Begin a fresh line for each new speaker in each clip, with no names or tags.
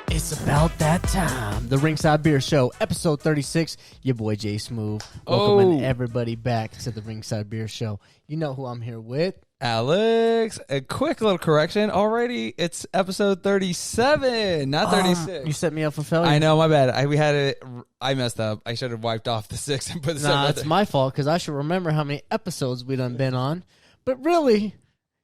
It's about that time. The Ringside Beer Show, episode 36. Your boy Jay Smooth. Welcoming everybody back to the Ringside Beer Show. You know who I'm here with.
Alex. A quick little correction. Already, it's episode 37, not 36.
You set me up for failure.
I know, my bad. I messed up. I should have wiped off the 6 and put the 7.
Nah, it's my fault because I should remember how many episodes we done been on. But really,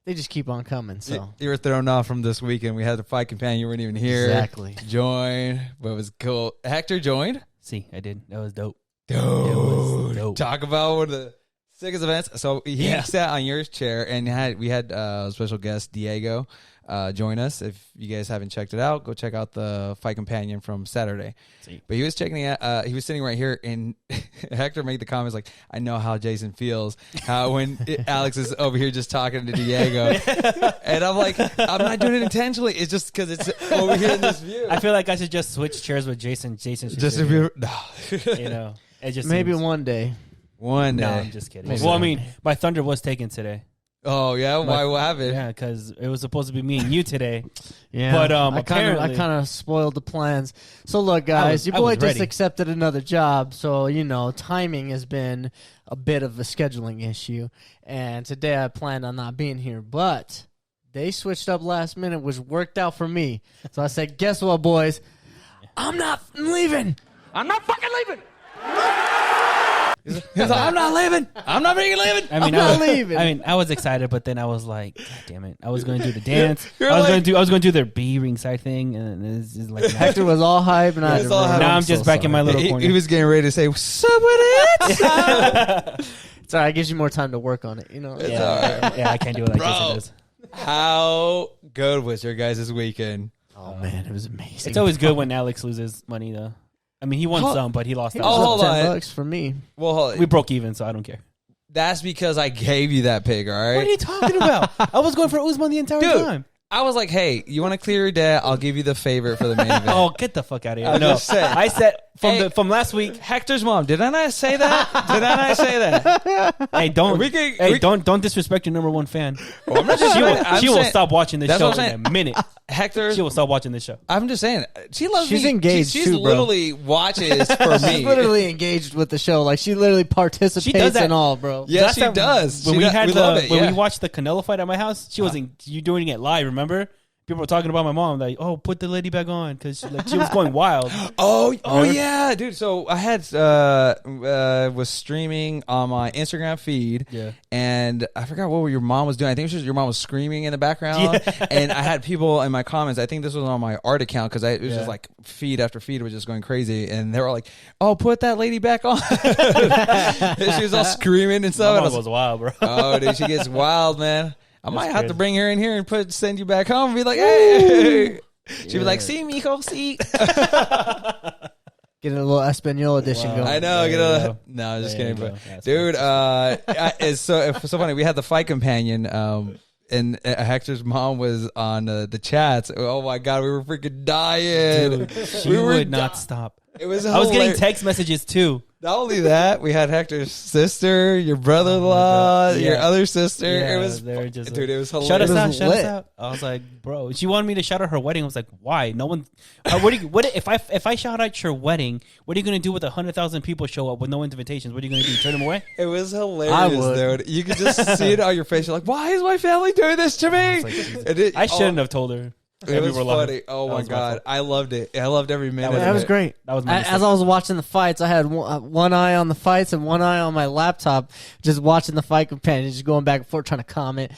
they just keep on coming. So
you were thrown off from this weekend. We had the fight companion. You weren't even here.
Exactly.
To join. But it was cool. Hector joined.
See, I did. That was dope.
Dude,
it was dope.
Talk about one of the sickest events. So he sat on your chair, and we had special guest Diego join us. If you guys haven't checked it out, go check out the fight companion from Saturday.
See.
But he was checking it. He was sitting right here, and Hector made the comments like, "I know how Jason feels. How when Alex is over here just talking to Diego," and I'm like, "I'm not doing it intentionally. It's just because it's over here in this view."
I feel like I should just switch chairs with Jason. Jason should
Just
sit
if
here.
you're
You know, it just
maybe
seems-
one day.
one day.
No, I'm just kidding.
Maybe
Well, I
one
mean,
day.
my thunder was taken today.
Oh yeah, why? What happened?
Yeah, because it was supposed to be me and you today.
Yeah,
But,
I
apparently-
kind of spoiled the plans. So look, guys, your
I
boy
was
just
ready.
accepted another job, so timing has been a bit of a scheduling issue. And today I planned on not being here, but they switched up last minute, which worked out for me. So I said, "Guess what, boys? I'm not leaving. I'm not fucking leaving."
He's like, I'm not leaving. I'm not freaking leaving.
I mean,
I'm not leaving.
I mean, I was excited, but then I was like, God damn it! I was going to do the dance.
You're
I was
like-
going to do their B ringside thing, and it's just like
Hector was all hype, and I
was all hype.
now I'm just back in my little
He,
corner.
he was getting ready to say, "What's up with it?"
Sorry, it gives you more time to work on it.
It's all
yeah, I can't do it like
Bro.
this.
How good was your guys' weekend?
Oh man, it was amazing.
It's always good when Alex loses money, though. I mean, he won some, but he lost.
It
some.
was
hold
up
on.
$10 for me.
Well,
We broke even, so I don't care.
that's because I gave you that pick, all right?
What are you talking about? I was going for Usman the entire
Dude,
time.
I was like, hey, you want to clear your debt? I'll give you the favorite for the main event.
Oh, get the fuck out of here!
I'm
No,
just saying.
I said
Hey.
from last week.
Hector's mom, did I not say that? Did I not say that?
Hey, don't
We can-
don't disrespect your number one fan.
Well, I'm not just
She will,
I'm
she will
saying-
stop watching this
That's
show
what I'm
in
saying.
a minute.
Hector,
She will stop watching this show.
I'm just saying, she loves
She's
me.
engaged
She's
too, bro.
literally watches for me.
She's literally engaged with the show. Like she literally participates
She does that.
in all, bro.
Yeah,
Last
she
time
does.
When
She
we
does.
had
We love
the
it,
when
yeah.
we watched the Canelo fight at my house, she wasn't. You doing it live? Remember? People were talking about my mom, like, "Oh, put the lady back on," because she was going wild.
Oh
Remember?
yeah, dude. So I had was streaming on my Instagram feed,
Yeah.
and I forgot what your mom was doing. I think it was just your mom was screaming in the background, and I had people in my comments. I think this was on my art account because it was just like feed after feed was just going crazy, and they were like, "Oh, put that lady back on." And she was all screaming and stuff.
My
and I
mom was wild, bro.
oh, dude, she gets wild, man. I might have to
crazy.
bring her in here and send you back home and be like, hey. She'd be like, see, mijo, see.
Getting a little Espanol edition
Wow.
going.
I know.
There you go.
No, I'm just
There you
kidding.
go.
But,
That's
dude, it's so funny. We had the fight companion, and Hector's mom was on the chats. Oh, my God. We were freaking dying.
Dude, she
We were
would not
di-
stop.
It was
I was getting
hilarious.
text messages too.
Not only that, we had Hector's sister, your brother-in-law,
God.
your
Yeah.
other sister.
Yeah,
it was,
they're just
dude, it was hilarious.
Shut us
It
out!
was
Shut us
lit.
out! I was like, bro, she wanted me to shout out her wedding. I was like, why? No one. What if I shout out your wedding? What are you gonna do with 100,000 people show up with no invitations? What are you gonna do? Turn them away?
It was
I
hilarious,
would.
dude. You could just see it on your face. You're like, why is my family doing this to me?
was like, Jesus.
And it-
I shouldn't have told her.
It
that we
was
were live.
funny. Oh,
That
my
was my
God.
fault.
I loved it. I loved every minute
was
of
That was
it.
great.
That was my
As
mistake.
I was watching the fights, I had one eye on the fights and one eye on my laptop, just watching the fight companion, just going back and forth trying to comment.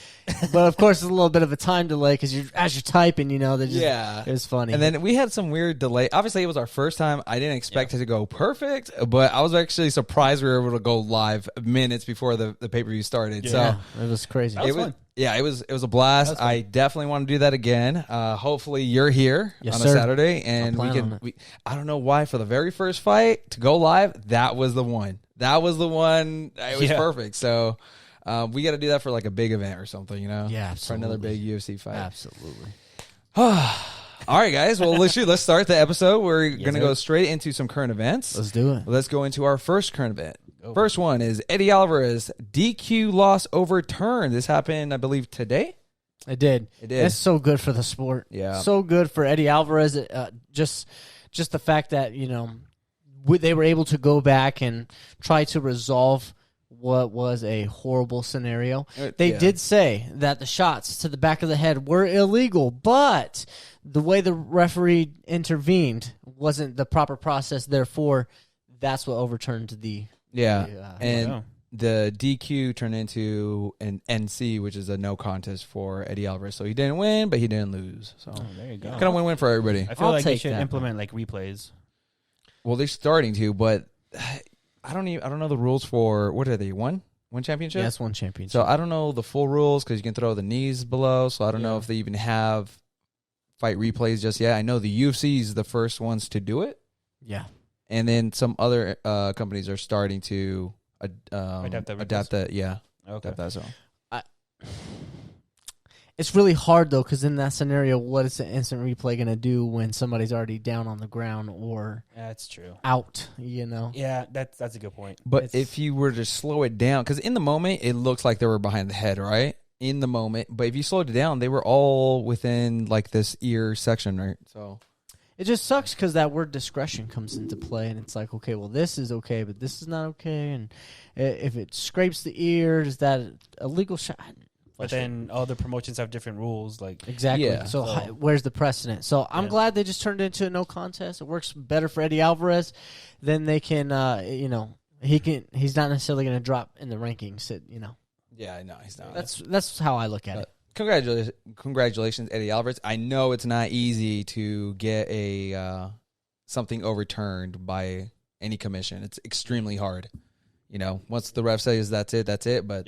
But of course, there's a little bit of a time delay because as you're typing, they just
Yeah.
it was funny.
And then we had some weird delay. Obviously, it was our first time. I didn't expect it to go perfect, but I was actually surprised we were able to go live minutes before the pay-per-view started.
yeah,
So
it was crazy.
That was
it was
fun.
Yeah, it was a blast. I definitely want to do that again. Hopefully you're here
Yes,
on
sir.
a Saturday, and we
plan on
can.
it.
I don't know why for the very first fight to go live, that was the one. That was the one. It was
Yeah.
perfect. So we got to do that for like a big event or something,
Yeah,
for another
absolutely.
big UFC fight.
Absolutely.
All right, guys. Well, let's start the episode. We're going to
sir.
go straight into some current events.
Let's do it.
Let's go into our first current event. First one is Eddie Alvarez DQ loss overturned. This happened, I believe, today.
It did. It's so good for the sport.
Yeah.
So good for Eddie Alvarez. Just the fact that, they were able to go back and try to resolve what was a horrible scenario. They did say that the shots to the back of the head were illegal, but the way the referee intervened wasn't the proper process. Therefore, that's what overturned the...
and the DQ turned into an NC, which is a no contest for Eddie Alvarez. So he didn't win, but he didn't lose. So
there you go.
Kind of win-win for everybody.
I feel like they should
that,
implement like replays.
Well, they're starting to, but I don't know the rules for what are they? One championship?
Yes, one championship.
So I don't know the full rules because you can throw the knees below. So I don't know if they even have fight replays just yet. I know the UFC is the first ones to do it.
Yeah.
And then some other companies are starting to
adapt
that. Yeah.
Okay.
Adapt that. So
it's really hard though, because in that scenario, what is the instant replay going to do when somebody's already down on the ground or
that's true
out?
Yeah, that's a good point.
But if you were to slow it down, because in the moment it looks like they were behind the head, right? In the moment, but if you slowed it down, they were all within like this ear section, right? So.
It just sucks because that word discretion comes into play, and it's like, okay, well, this is okay, but this is not okay, and if it scrapes the ear, is that a legal shot?
But then other promotions have different rules, like
exactly.
Yeah.
So where's the precedent? So I'm glad they just turned it into a no contest. It works better for Eddie Alvarez. Then they can, he's not necessarily going to drop in the rankings.
Yeah, no, he's not.
That's how I look at it.
Congratulations, Eddie Alvarez. I know it's not easy to get a something overturned by any commission. It's extremely hard. Once the ref says that's it. But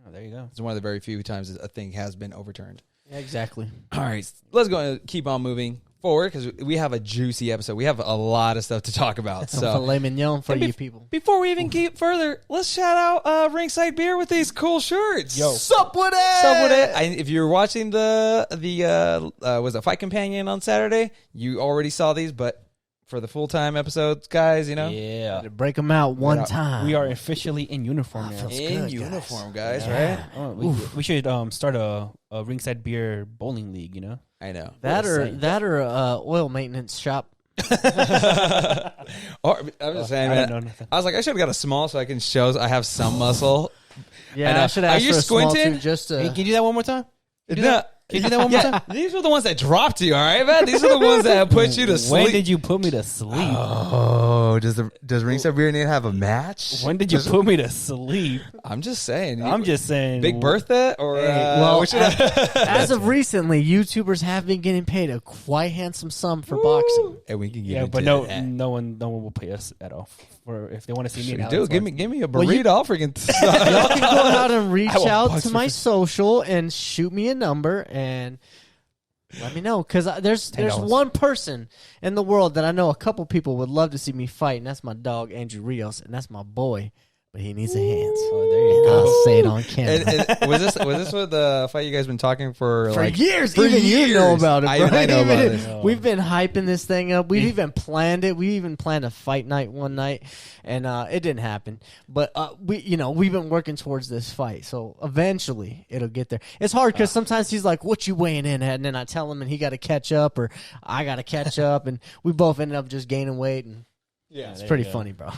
there you go.
It's one of the very few times a thing has been overturned.
Yeah, exactly.
All right, let's go and keep on moving forward because we have a juicy episode. We have a lot of stuff to talk about. So
filet mignon for you people.
Before we even keep further, let's shout out Ringside Beer with these cool shirts.
Yo,
sup with it?
If you're watching the was it Fight Companion on Saturday, you already saw these, but for the full-time episodes, guys,
Yeah.
To break them out one time.
We are officially in uniform now.
In
uniform, guys,
Yeah.
right?
Oh, we should start a Ringside Beer bowling league,
I know.
That or oil maintenance shop.
I'm just saying,
I
man.
don't know nothing.
I was like, I should have got a small so I can show I have some muscle.
Yeah, I should ask
Are you
for a small
squinting?
too, just to...
Hey, can you do that one more time?
No.
Can you do that one more time?
These are the ones that dropped you, all right, man? These are the ones that put you to sleep.
When did you put me to sleep?
Oh, does Ringside Beer need to have a match?
When did you put me to sleep?
I'm just saying.
I'm just saying.
Big Bertha or
as of recently, YouTubers have been getting paid a quite handsome sum for boxing.
And we can get
Yeah,
into
but no
that.
one will pay us at all for if they want to see me. And
Dude,
Alex
give me a burrito. I'll freaking.
Y'all can go out and reach
I will
out
bust
to
you
my
for-
social and shoot me a number and let me know, because there's
$10.
one person in the world that I know a couple people would love to see me fight, and that's my dog Andrew Rios, and that's my boy, but he needs a hands.
Oh, there you
And
go.
I'll say it on camera.
And was this what the fight you guys been talking for
Years.
for
Even you know
years.
about it, bro.
I know about
Even-
it.
We've been hyping this thing up. We've even planned it. We even planned a fight night one night, and it didn't happen. But we've been working towards this fight, so eventually it'll get there. It's hard because sometimes he's like, "What you weighing in at?" And then I tell him, and he got to catch up, or I got to catch up, and we both ended up just gaining weight, and it's pretty funny, bro.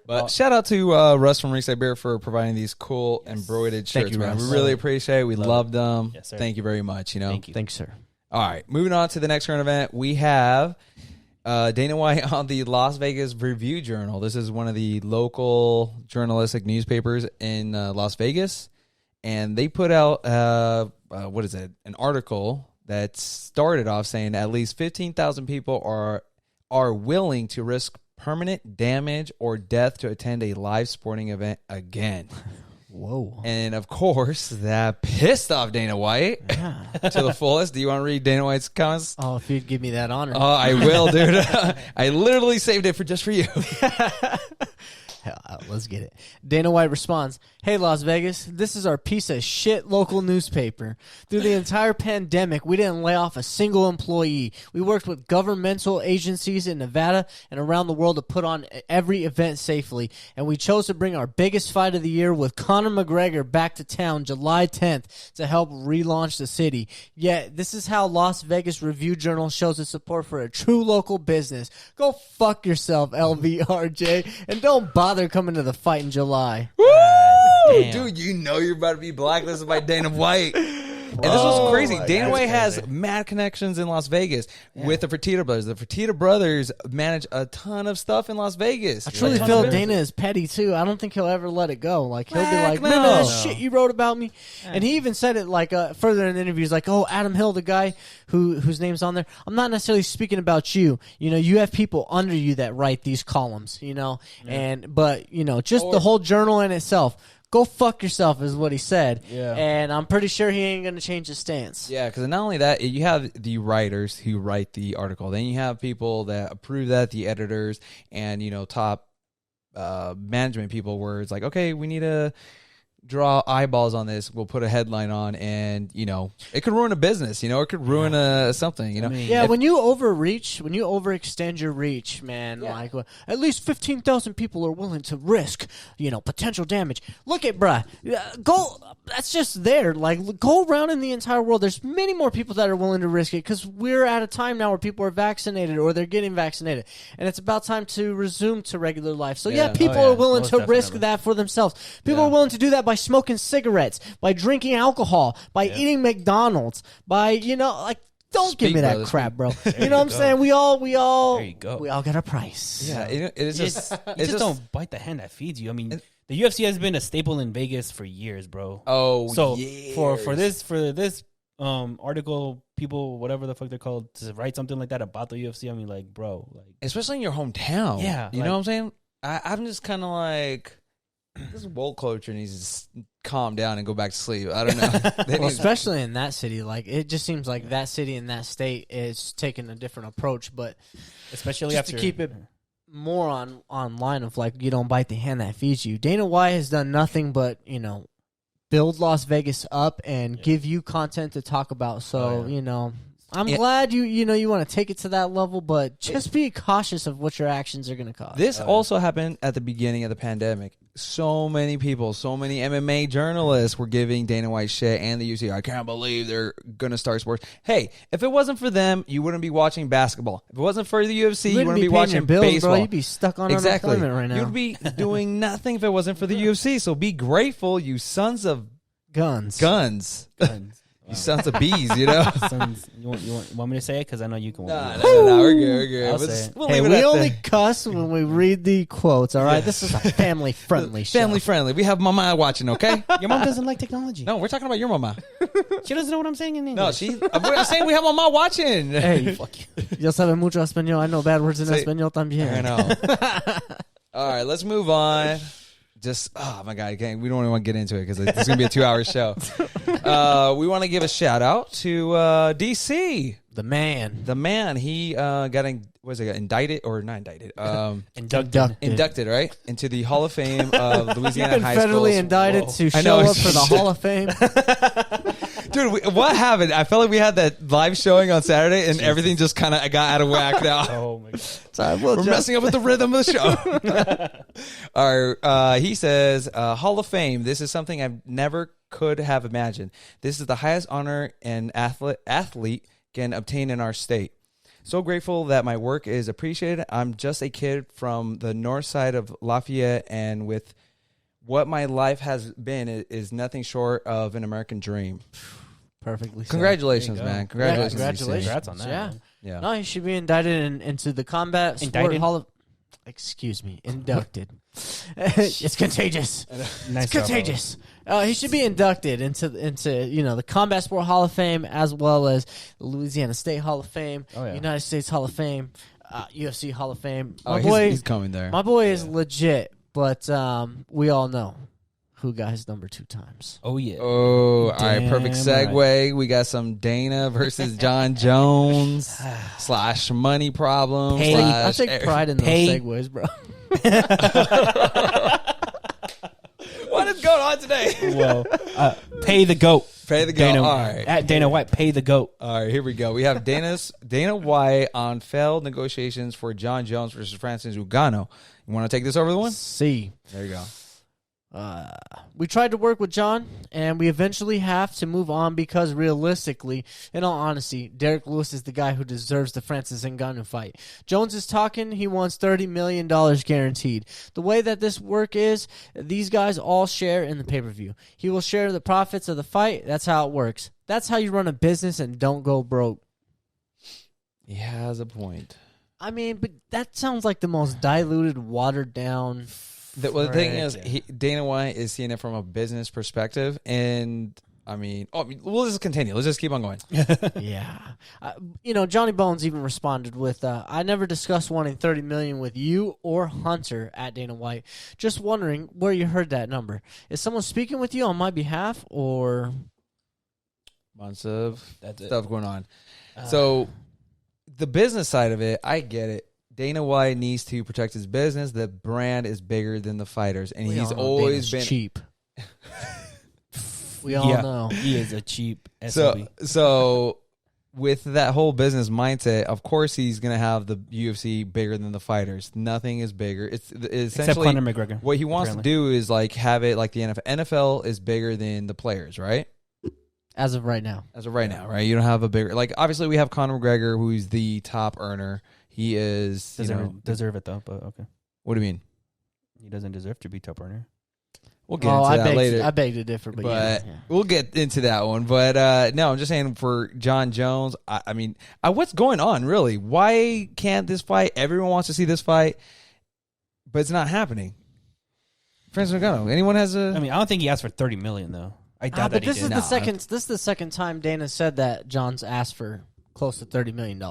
But shout out to Russ from Ringside Beer for providing these cool embroidered shirts,
you,
man.
Russ.
We really appreciate it. We love them.
Yes, sir.
Thank you very much.
Thank you.
Thanks, sir.
All right, moving on to the next current event. We have Dana White on the Las Vegas Review Journal. This is one of the local journalistic newspapers in Las Vegas, and they put out an article that started off saying at least 15,000 people are willing to risk permanent damage or death to attend a live sporting event again.
Whoa.
And of course, that pissed off Dana White to the fullest. Do you want to read Dana White's comments?
Oh, if you'd give me that honor.
Oh, I will, dude. I literally saved it just for you.
Let's get it. Dana White responds, "Hey, Las Vegas, this is our piece of shit local newspaper. Through the entire pandemic, we didn't lay off a single employee. We worked with governmental agencies in Nevada and around the world to put on every event safely, and we chose to bring our biggest fight of the year with Conor McGregor back to town July 10th to help relaunch the city. Yet, this is how Las Vegas Review-Journal shows its support for a true local business. Go fuck yourself, LVRJ, and don't bother coming to the fight in July."
Woo!
Damn.
Dude, you know you're about to be blacklisted by Dana White. And this was crazy. Dana White has mad connections in Las Vegas with the Fertitta brothers. The Fertitta brothers manage a ton of stuff in Las Vegas.
I truly feel Dana is petty, too. I don't think he'll ever let it go. Like, he'll be like,
no.
remember that shit you wrote about me? And he even said it, like, further in the interviews, like, oh, Adam Hill, the guy whose name's on there, I'm not necessarily speaking about you. You know, you have people under you that write these columns, you know? But, you know, just the whole journal in itself. Go fuck yourself is what he said.
Yeah.
And I'm pretty sure he ain't going to change his stance.
Yeah, because not only that, you have the writers who write the article. Then you have people that approve that, the editors, and, you know, top management people where it's like, okay, we need to draw eyeballs on this. We'll put a headline on, and, you know, it could ruin a business, you know, it could ruin something, you know.
Yeah, when you overreach, when you overextend your reach, man, like at least 15,000 people are willing to risk, you know, potential damage. Look at, bruh, go. That's just there. Like, go around in the entire world. There's many more people that are willing to risk it because we're at a time now where people are vaccinated or they're getting vaccinated, and it's about time to resume to regular life. So people are willing
Most
to risk
definitely.
that for themselves. People are willing to do that by smoking cigarettes, by drinking alcohol, by eating McDonald's, by, you know, like, don't give me that crap, bro. You know what I'm saying? We all
There you go.
we all got a price.
Yeah, it's just
You just don't bite the hand that feeds you. I mean, the UFC has been a staple in Vegas for years, bro.
Oh,
so
years.
for this article, people, whatever the fuck they're called, to write something like that about the UFC, I mean, like, bro, like,
especially in your hometown.
Yeah,
you
like,
know what I'm saying? I'm just kind of like, this woke culture needs to calm down and go back to sleep. I don't know.
Well, especially in that city, like, it just seems like that city and that state is taking a different approach. But
especially
just
after
to keep it more on line of, like, you don't bite the hand that feeds you. Dana White has done nothing but, you know, build Las Vegas up and give you content to talk about. So, you know, I'm glad you want to take it to that level, but just be cautious of what your actions are going to cause.
This also happened at the beginning of the pandemic. So many people, so many MMA journalists were giving Dana White shit and the UFC. I can't believe they're going to start sports. Hey, if it wasn't for them, you wouldn't be watching basketball. If it wasn't for the UFC, you wouldn't be watching
bills,
baseball.
Bro. You'd be stuck on unemployment right now.
You'd be doing nothing if it wasn't for the UFC. So be grateful, you sons of
guns.
You sons of bees, you know?
You want me to say it? Because I know you can.
No, we're good.
I'll say it.
We only cuss when we read the quotes, all right? This is a family-friendly show.
Family-friendly. We have mama watching, okay?
Your mom doesn't like technology.
No, we're talking about your mama.
She doesn't know what I'm saying in
No,
English.
I'm saying we have mama watching.
Hey, fuck you. Yo sabe mucho español. I know bad words in español también.
I know. All right, let's move on. Just, oh my God, we don't even want to get into it because it's going to be a 2-hour show. We want to give a shout out to DC.
The man.
He got indicted or not indicted? Inducted, right? Into the Hall of Fame of Louisiana High Schools.
Federally indicted to show up for the Hall of Fame.
Dude, what happened? I felt like we had that live showing on Saturday and everything just kind of got out of whack now.
Oh my God.
Sorry,
We're messing up with the rhythm of the show. He says, Hall of Fame, this is something I never could have imagined. This is the highest honor an athlete can obtain in our state. So grateful that my work is appreciated. I'm just a kid from the north side of Lafayette, and with what my life has been is nothing short of an American dream.
Perfectly said.
Congratulations, man. Congratulations.
Congrats on that.
Yeah.
Man.
Yeah.
No, he should be indicted into the Combat Sport Hall of... Excuse me. Inducted. It's contagious.
Nice
It's contagious. He should be inducted into the Combat Sport Hall of Fame, as well as the Louisiana State Hall of Fame, United States Hall of Fame, UFC Hall of Fame.
He's coming there.
My boy is legit, but we all know who got his number 2 times.
Oh, yeah.
Oh, all right. Perfect segue.
Right.
We got some Dana versus John Jones / money problems.
I take pride in those segues, bro.
say.
Whoa. Pay the GOAT.
Pay the GOAT.
Dana,
All right.
At Dana White, pay the GOAT.
All right, here we go. We have Dana White on failed negotiations for John Jones versus Francis Ngannou. You want to take this over the one?
See.
There you go.
We tried to work with John, and we eventually have to move on because realistically, in all honesty, Derek Lewis is the guy who deserves the Francis Ngannou fight. Jones is talking. He wants $30 million guaranteed. The way that this work is, these guys all share in the pay-per-view. He will share the profits of the fight. That's how it works. That's how you run a business and don't go broke.
He has a point.
I mean, but that sounds like the most diluted, watered-down...
The thing is, Dana White is seeing it from a business perspective, and we'll just continue. Let's just keep on going.
Yeah, Johnny Bones even responded with, "I never discussed wanting $30 million with you or Hunter at Dana White. Just wondering where you heard that number. Is someone speaking with you on my behalf, or
months of stuff going on?" So the business side of it, I get it. Dana White needs to protect his business. The brand is bigger than the fighters, and he's always been
cheap. We all know
he is a cheap SOB.
So with that whole business mindset, of course he's going to have the UFC bigger than the fighters. Nothing is bigger. It's essentially
except Conor McGregor.
What he wants to do is like have it like the NFL. NFL is bigger than the players, right?
As of right now.
Right? You don't have a bigger obviously we have Conor McGregor, who's the top earner. He is
deserve it though, but okay.
What do you mean?
He doesn't deserve to be top earner.
We'll get into that later.
I beg to differ, but yeah.
We'll get into that one. But no, I'm just saying for John Jones, I mean, what's going on really? Why can't this fight? Everyone wants to see this fight, but it's not happening. Francis Ngannou. Anyone has a?
I mean, I don't think he asked for $30 million though. I doubt that.
But this is the second. This is the second time Dana said that John's asked for close to $30 million.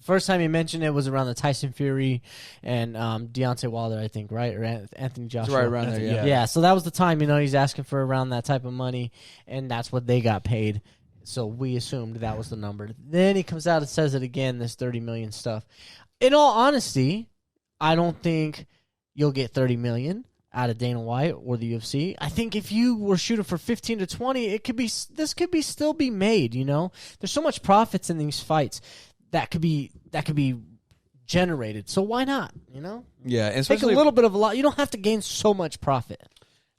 First time he mentioned it was around the Tyson Fury and Deontay Wilder, I think, right? Or Anthony Joshua.
Right around there,
yeah. So that was the time, he's asking for around that type of money, and that's what they got paid. So we assumed that was the number. Then he comes out and says it again, this $30 million stuff. In all honesty, I don't think you'll get $30 million out of Dana White or the UFC. I think if you were shooting for 15 to 20, this could still be made, There's so much profits in these fights. That could be generated. So why not?
Yeah, and
take a little bit of a lot. You don't have to gain so much profit.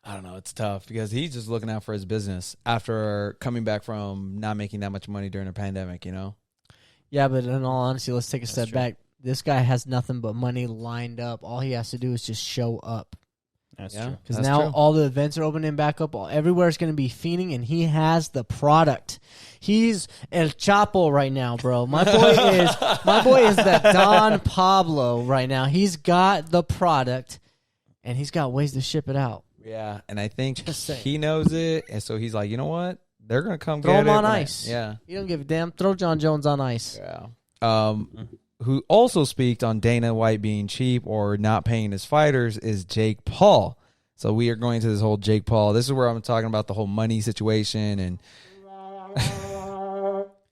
I don't know. It's tough because he's just looking out for his business after coming back from not making that much money during a pandemic.
Yeah, but in all honesty, let's take a step back. This guy has nothing but money lined up. All he has to do is just show up.
That's true.
Because now all the events are opening back up. Everywhere is going to be fiending, and he has the product. He's El Chapo right now, bro. My boy is the Don Pablo right now. He's got the product, and he's got ways to ship it out.
Yeah, and I think he knows it, and so he's like, you know what? They're going to come
throw
get
him on ice.
Yeah.
You don't give a damn. Throw John Jones on ice.
Yeah. Who also speaks on Dana White being cheap or not paying his fighters is Jake Paul. So we are going to this whole Jake Paul. This is where I'm talking about the whole money situation and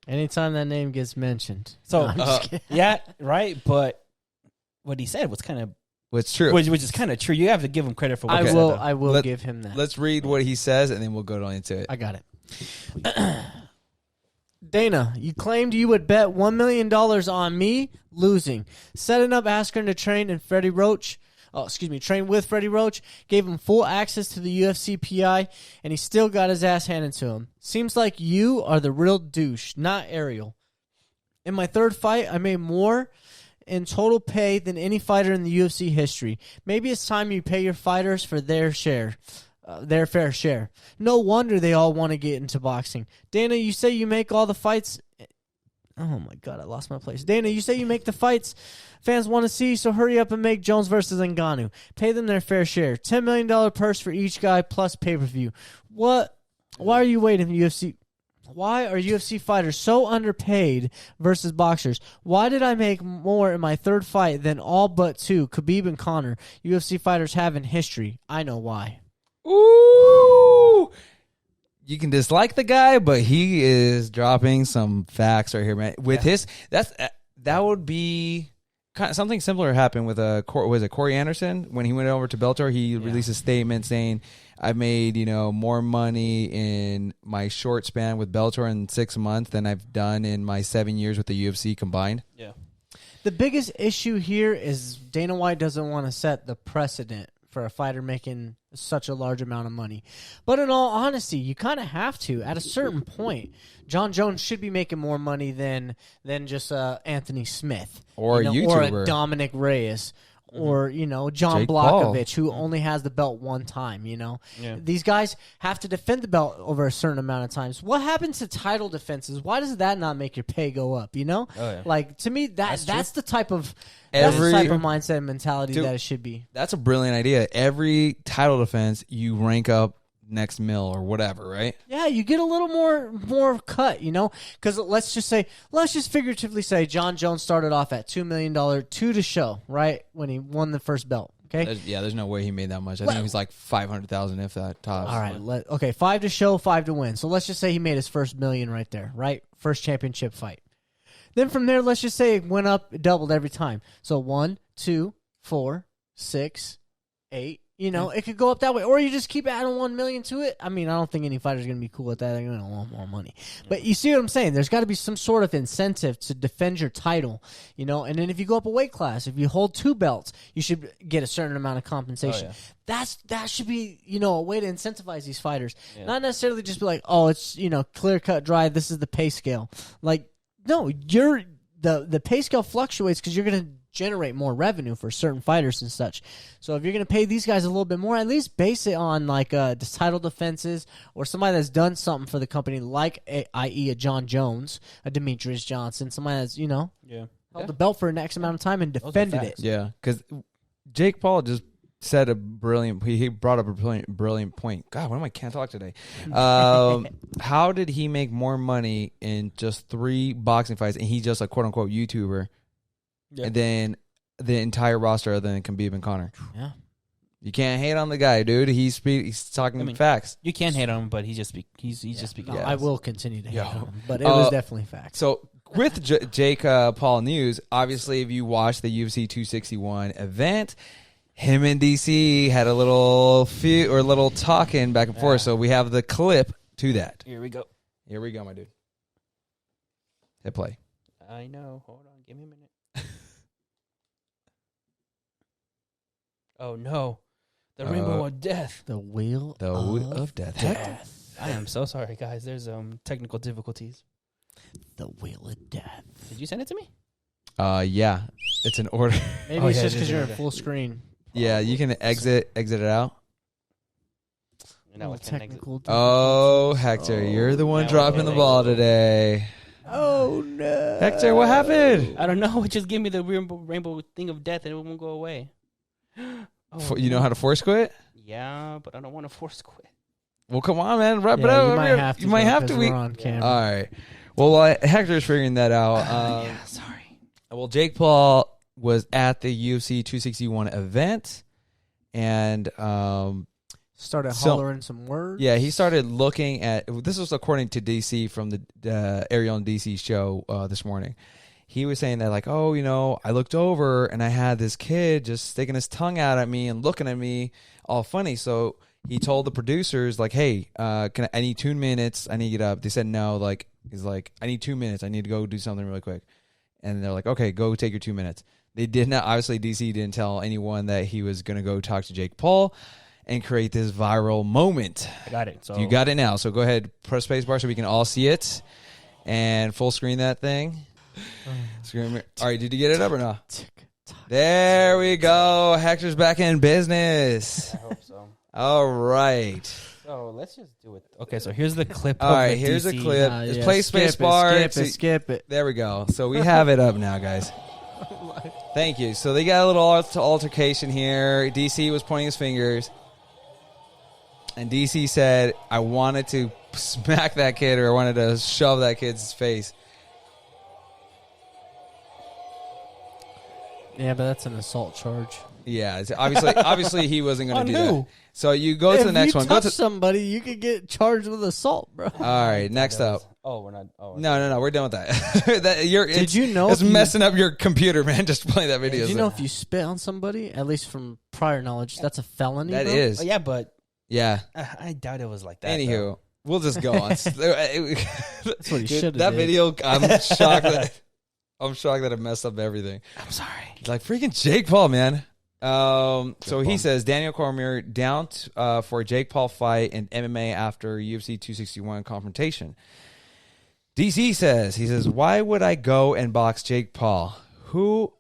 anytime that name gets mentioned.
So yeah, right. But what he said was kind of
true,
which is kind of true. You have to give him credit for what he said.
I will give him that.
Let's read what he says and then we'll go into it.
I got it. Dana, you claimed you would bet $1 million on me losing. Setting up Askren to train with Freddie Roach, gave him full access to the UFC PI, and he still got his ass handed to him. Seems like you are the real douche, not Ariel. In my third fight, I made more in total pay than any fighter in the UFC history. Maybe it's time you pay your fighters for their fair share. No wonder they all want to get into boxing. Dana, you say you make all the fights. Oh my God, I lost my place. Dana, you say you make the fights fans want to see, so hurry up and make Jones versus Ngannou. Pay them their fair share. $10 million purse for each guy plus pay-per-view. What? Why are you waiting, UFC? Why are UFC fighters so underpaid versus boxers? Why did I make more in my third fight than all but two, Khabib and Conor, UFC fighters have in history? I know why.
Ooh, you can dislike the guy, but he is dropping some facts right here, man. With that would be something similar happened with Corey Anderson when he went over to Bellator. He released a statement saying, "I've made more money in my short span with Bellator in 6 months than I've done in my 7 years with the UFC combined."
Yeah.
The biggest issue here is Dana White doesn't want to set the precedent for a fighter making such a large amount of money. But in all honesty, you kind of have to. At a certain point, John Jones should be making more money than just Anthony Smith.
Or a YouTuber.
Or a Dominic Reyes. Or, John
Jake
Blachowicz,
Paul.
who only has the belt one time,
Yeah.
These guys have to defend the belt over a certain amount of times. What happens to title defenses? Why does that not make your pay go up,
Oh, yeah.
Like, to me, that's the type of mindset and mentality that it should be.
That's a brilliant idea. Every title defense, you rank up next mil or whatever, right?
Yeah, you get a little more cut, because let's just figuratively say John Jones started off at $2 million, 2 to show, right, when he won the first belt. Okay.
There's no way he made that much. I think it was like 500,000 if that tops.
All right, 5 to show, 5 to win. So let's just say he made his first million right there, right? First championship fight. Then from there, let's just say it went up, it doubled every time. So 1, 2, 4, 6, 8. It could go up that way. Or you just keep adding 1 million to it. I mean, I don't think any fighter's going to be cool with that. They're going to want more money. But you see what I'm saying? There's got to be some sort of incentive to defend your title, And then if you go up a weight class, if you hold 2 belts, you should get a certain amount of compensation.
Oh, yeah.
That should be, a way to incentivize these fighters. Yeah. Not necessarily just be like, oh, it's, clear cut, dry. This is the pay scale. Like, no, the pay scale fluctuates because you're going to generate more revenue for certain fighters and such. So if you're going to pay these guys a little bit more, at least base it on like the title defenses or somebody that's done something for the company, like i.e. a John Jones, a Demetrius Johnson, somebody that's held the belt for an X amount of time and defended it.
Yeah, because Jake Paul just said he brought up a brilliant point. God, why can't talk today? How did he make more money in just 3 boxing fights, and he's just a quote unquote YouTuber? Yeah. And then the entire roster other than Khabib and Conor.
Yeah.
You can't hate on the guy, dude. He's talking facts.
You can hate on him, but he's just speaking.
I will continue to hate on him, but it was definitely facts.
So with Jake Paul news, obviously, if you watch the UFC 261 event, him and DC had a little talking back and forth. So we have the clip to that.
Here we go,
my dude. Hit play.
I know. Hold on. Give me a minute. Oh no, the rainbow of death.
The wheel
of death.
I am so sorry, guys. There's technical difficulties.
The wheel of death.
Did you send it to me?
Yeah, it's an order.
Maybe it's just because you're in full screen.
Yeah, you can exit it out.
No,
technical.
Oh, Hector, you're the one dropping the ball today.
Oh no,
Hector, what happened?
I don't know. It just gave me the rainbow thing of death, and it won't go away.
You know how to force quit?
Yeah, but I don't want to force quit.
Well, come on, man. Wrap it up. You might have to.
We're on camera.
All right. Well, while Hector's figuring that out.
Sorry.
Well, Jake Paul was at the UFC 261 event and
started hollering some words.
Yeah, he started looking at. This was according to DC from the Ariel and DC show this morning. He was saying that, like, I looked over and I had this kid just sticking his tongue out at me and looking at me all funny. So he told the producers, like, hey, I need 2 minutes. I need to get up. They said no. Like, he's like, I need 2 minutes. I need to go do something really quick. And they're like, okay, go take your 2 minutes. They did not. Obviously, DC didn't tell anyone that he was going to go talk to Jake Paul and create this viral moment.
I got it. So
you got it now. So go ahead, press spacebar so we can all see it and full screen that thing. All right, did you get it up or not? There we go. Hector's back in business.
I hope so.
All right.
So let's just do it. Okay, so here's the clip.
All right, here's a clip. Just play spacebar.
Skip it.
There we go. So we have it up now, guys. Thank you. So they got a little altercation here. DC was pointing his fingers. And DC said, I wanted to smack that kid or I wanted to shove that kid's face.
Yeah, but that's an assault charge.
Yeah, obviously he wasn't going to do that. So you go to the next one.
If you touch somebody, you could get charged with assault, bro.
All right, next up.
Oh, we're not. Oh,
No. We're done with that.
Did you know?
It's messing up your computer, man. Just playing that video.
Did you know if you spit on somebody, at least from prior knowledge, that's a felony?
That
bro?
is.
Oh, yeah, but
yeah.
I doubt it was like that.
Anywho,
though.
we'll just go on.
That's what he should have.
That video, I'm shocked that it messed up everything.
I'm sorry.
Like freaking Jake Paul, man. So he says Daniel Cormier down for a Jake Paul fight in MMA after UFC 261 confrontation. DC says, why would I go and box Jake Paul? Who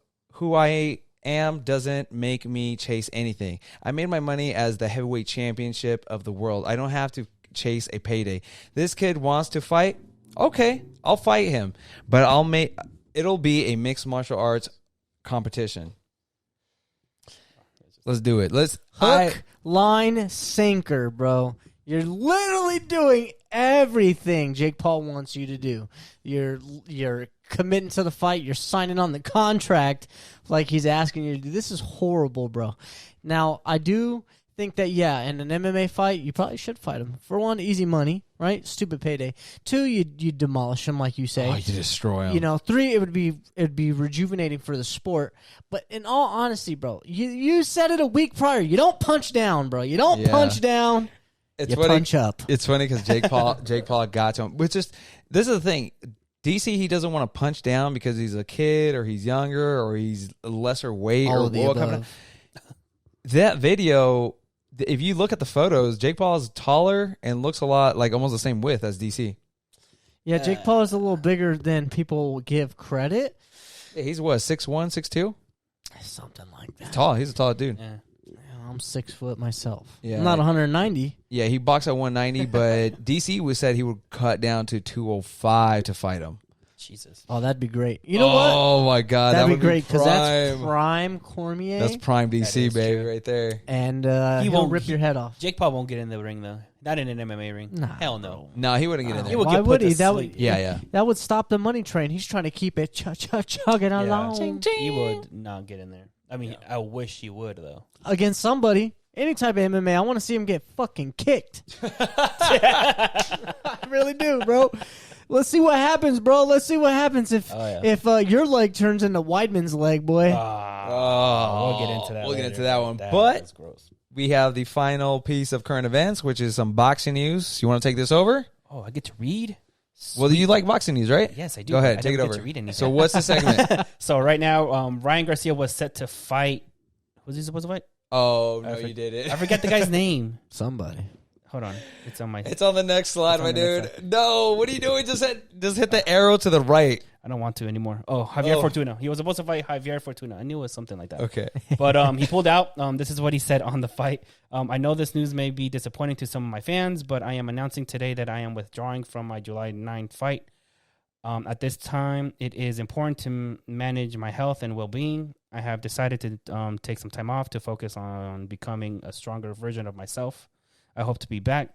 I am doesn't make me chase anything. I made my money as the heavyweight championship of the world. I don't have to chase a payday. This kid wants to fight. Okay, I'll fight him, but it'll be a mixed martial arts competition. Let's do it.
Hook, line, sinker, bro. You're literally doing everything Jake Paul wants you to do. You're committing to the fight. You're signing on the contract like he's asking you to do. This is horrible, bro. Now, I do think that, in an MMA fight, you probably should fight him. For one, easy money, right? Stupid payday. Two, you demolish him, like you say.
Oh, you destroy him.
3, it'd be rejuvenating for the sport. But in all honesty, bro, you said it a week prior. You don't punch down, bro. You don't punch down. You punch up.
It's funny because Jake Paul got to him. Which is, this is the thing. DC, he doesn't want to punch down because he's a kid or he's younger or he's lesser weight
all
or
of the above.
That video, if you look at the photos, Jake Paul is taller and looks a lot like almost the same width as DC.
Yeah, Jake Paul is a little bigger than people give credit.
Yeah, he's what, 6'1", 6'2"?
Something like that.
He's tall. He's a tall dude.
Yeah.
I'm 6 foot myself.
Yeah.
I'm not 190.
Yeah, he boxed at 190, but DC said he would cut down to 205 to fight him.
Jesus.
Oh, that'd be great. You know what?
Oh, my God.
That'd
that
be
would
great because that's
prime.
prime Cormier.
That's prime DC, baby,
true.
right there.
And
He
he'll
won't
rip your head off.
Jake Paul won't get in the ring, though. Not in an MMA ring.
Nah,
Hell no.
No, he wouldn't get in
He
there.
would
Why
get put
would
to
he? That
sleep.
would,
Yeah.
That would stop the money train. He's trying to keep it chugging along.
He would not get in there. I mean, I wish he would, though.
Against somebody. Any type of MMA, I want to see him get fucking kicked. I really do, bro. Let's see what happens, bro. Let's see what happens if your leg turns into Weidman's leg, boy.
We'll get into that.
We'll get
later.
into that one.
That
But
was gross.
we have the final piece of current events, which is some boxing news. You want to take this over?
Oh, I get to read?
Well, you like boxing news, right?
Yes, I do.
Go ahead,
I
take it
don't get
over.
to read anything.
So what's the segment?
So right now, Ryan Garcia was set to fight. Was he supposed to fight?
Oh, no, you did it.
I forget the guy's name.
Somebody.
Hold on. It's on my...
It's on the next slide, my
on the
dude.
next
No, what are you doing? Just hit the arrow to the right.
I don't want to anymore. Oh, Javier Fortuna. He was supposed to fight Javier Fortuna. I knew it was something like that.
Okay.
But he pulled out. This is what he said on the fight. I know this news may be disappointing to some of my fans, but I am announcing today that I am withdrawing from my July 9th fight. At this time, it is important to manage my health and well-being. I have decided to take some time off to focus on becoming a stronger version of myself. I hope to be back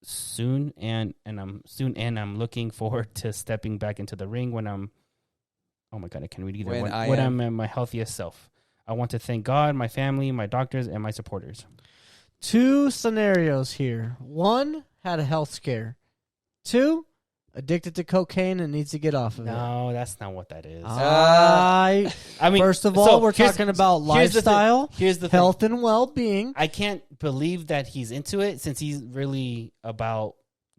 soon, and I'm looking forward to stepping back into the ring when I'm. Oh my God, I can't read either. When I'm at my healthiest self. I want to thank God, my family, my doctors, and my supporters.
2 scenarios here. 1, had a health scare. 2, addicted to cocaine and needs to get off of it.
No, that's not what that is.
I mean, first of all, we're
here's-
talking about
here's the thing.
lifestyle,
Here's the
health, and well-being.
I can't believe that he's into it since he's really about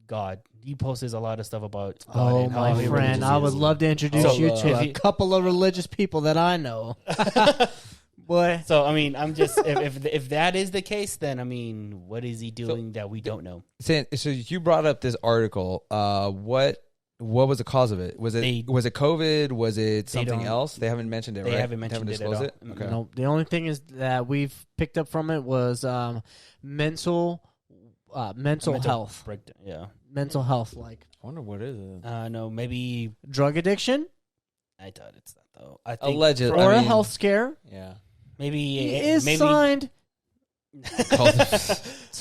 God. He posts a lot of stuff about God.
Oh,
and how
my
he
friend,
religious
I
he
would
is.
love to introduce you to a
you-
couple of religious people that I know. Boy.
So I mean, I'm just if that is the case, then I mean, what is he doing that we don't know?
So you brought up this article. What was the cause of it? Was it COVID? Was it something else? They haven't mentioned it, right?
They haven't mentioned it at all.
Okay.
No, the only thing is that we've picked up from it was mental health.
Breakdown. Yeah.
Mental health, like
I wonder what is it.
No, maybe
drug addition
I doubt it's that though. I think
Allegedly,
or a health scare.
Yeah.
maybe
He is
maybe
signed
Called
to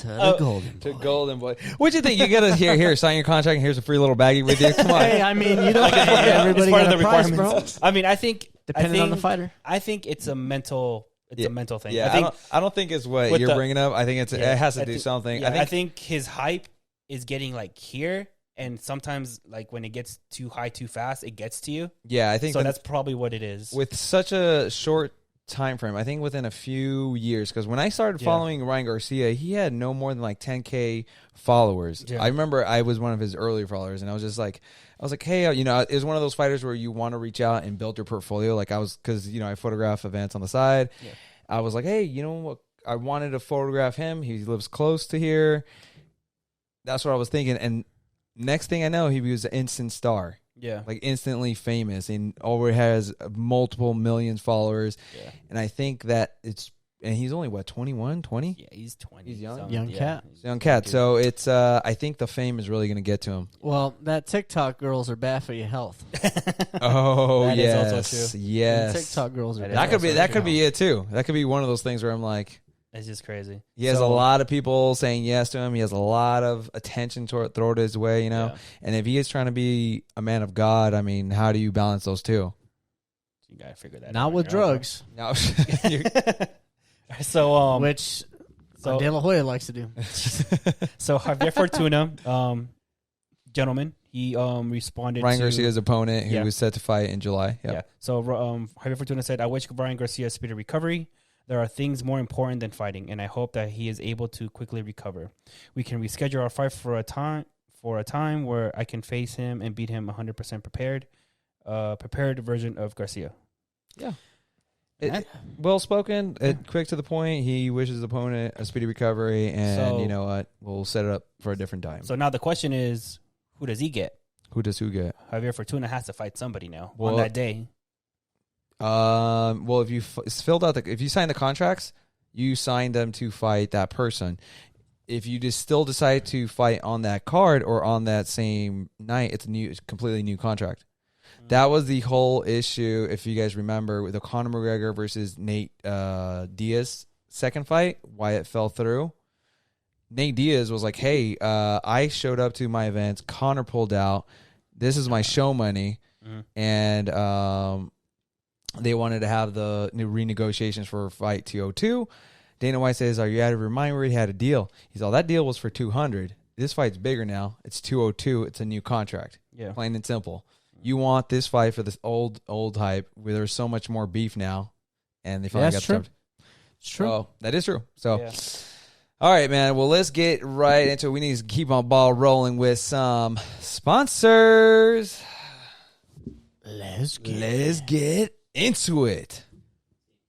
the Golden
to
Boy.
Golden Boy. What do you think? You gotta here sign your contract, and here's a free little baggie with you. Come on.
Hey, I mean, you don't everybody
it's part
got
of
a
the
price,
requirements.
bro.
I mean, I think
Depending on the fighter.
I think it's a mental. It's a mental thing.
Yeah, I don't think it's what
with
you're
the-
bringing up. I think it has to do something.
Yeah,
I think
his hype is getting like here, and sometimes like when it gets too high too fast, it gets to you.
Yeah, I think
so. That's probably what it is.
With such a short time frame, I think within a few years, because when I started following Ryan Garcia, he had no more than like 10K followers. I remember I was one of his earlier followers, and I was just like, hey, you know, it was one of those fighters where you want to reach out and build your portfolio. Like I was, because, you know, I photograph events on the side. Yeah. I was like, hey, you know what? I wanted to photograph him. He lives close to here. That's what I was thinking. And next thing I know, he was an instant star. Yeah. Like instantly famous and already has multiple millions followers. Yeah. And I think that and he's only what, 21, 20?
Yeah, he's 20.
He's young.
Young cat.
Young cat. So it's I think the fame is really going to get to him.
Well, that TikTok girls are bad for your health.
Oh,
that
yes.
is also true.
Yes.
TikTok girls are
that could be it too. That could be one of those things where I'm like,
it's just crazy.
He has a lot of people saying yes to him. He has a lot of attention thrown his way, you know. Yeah. And if he is trying to be a man of God, I mean, how do you balance those two?
You gotta figure that out.
Not with drugs.
No.
So
which De La Hoya likes to do.
So Javier Fortuna, gentleman, he responded
Ryan
to
Garcia's opponent who was set to fight in July. Yep.
Yeah. So Javier Fortuna said, I wish Ryan Garcia a speedy recovery. There are things more important than fighting, and I hope that he is able to quickly recover. We can reschedule our fight for a time where I can face him and beat him 100% prepared version of Garcia.
Yeah. Well spoken, quick to the point. He wishes his opponent a speedy recovery, and you know what? We'll set it up for a different time.
So now the question is, who does he get?
Who get?
Javier Fortuna has to fight somebody now on that day.
Well, if you if you sign the contracts, you sign them to fight that person. If you just still decide to fight on that card or on that same night, it's a completely new contract. That was the whole issue, if you guys remember, with the Conor McGregor versus Nate Diaz second fight, why it fell through. Nate Diaz was like, hey, I showed up to my event. Conor pulled out. This is my show money. And they wanted to have the new renegotiations for fight 202. Dana White says, are you out of your mind? We already had a deal. He's all, that deal was for 200. This fight's bigger now. It's 202. It's a new contract. Yeah. Plain and simple. You want this fight for this old hype where there's so much more beef now. And they finally got started.
It's true.
Oh, that is true. So, all right, man. Well, let's get right into it. We need to keep on ball rolling with some sponsors.
Let's
get into it.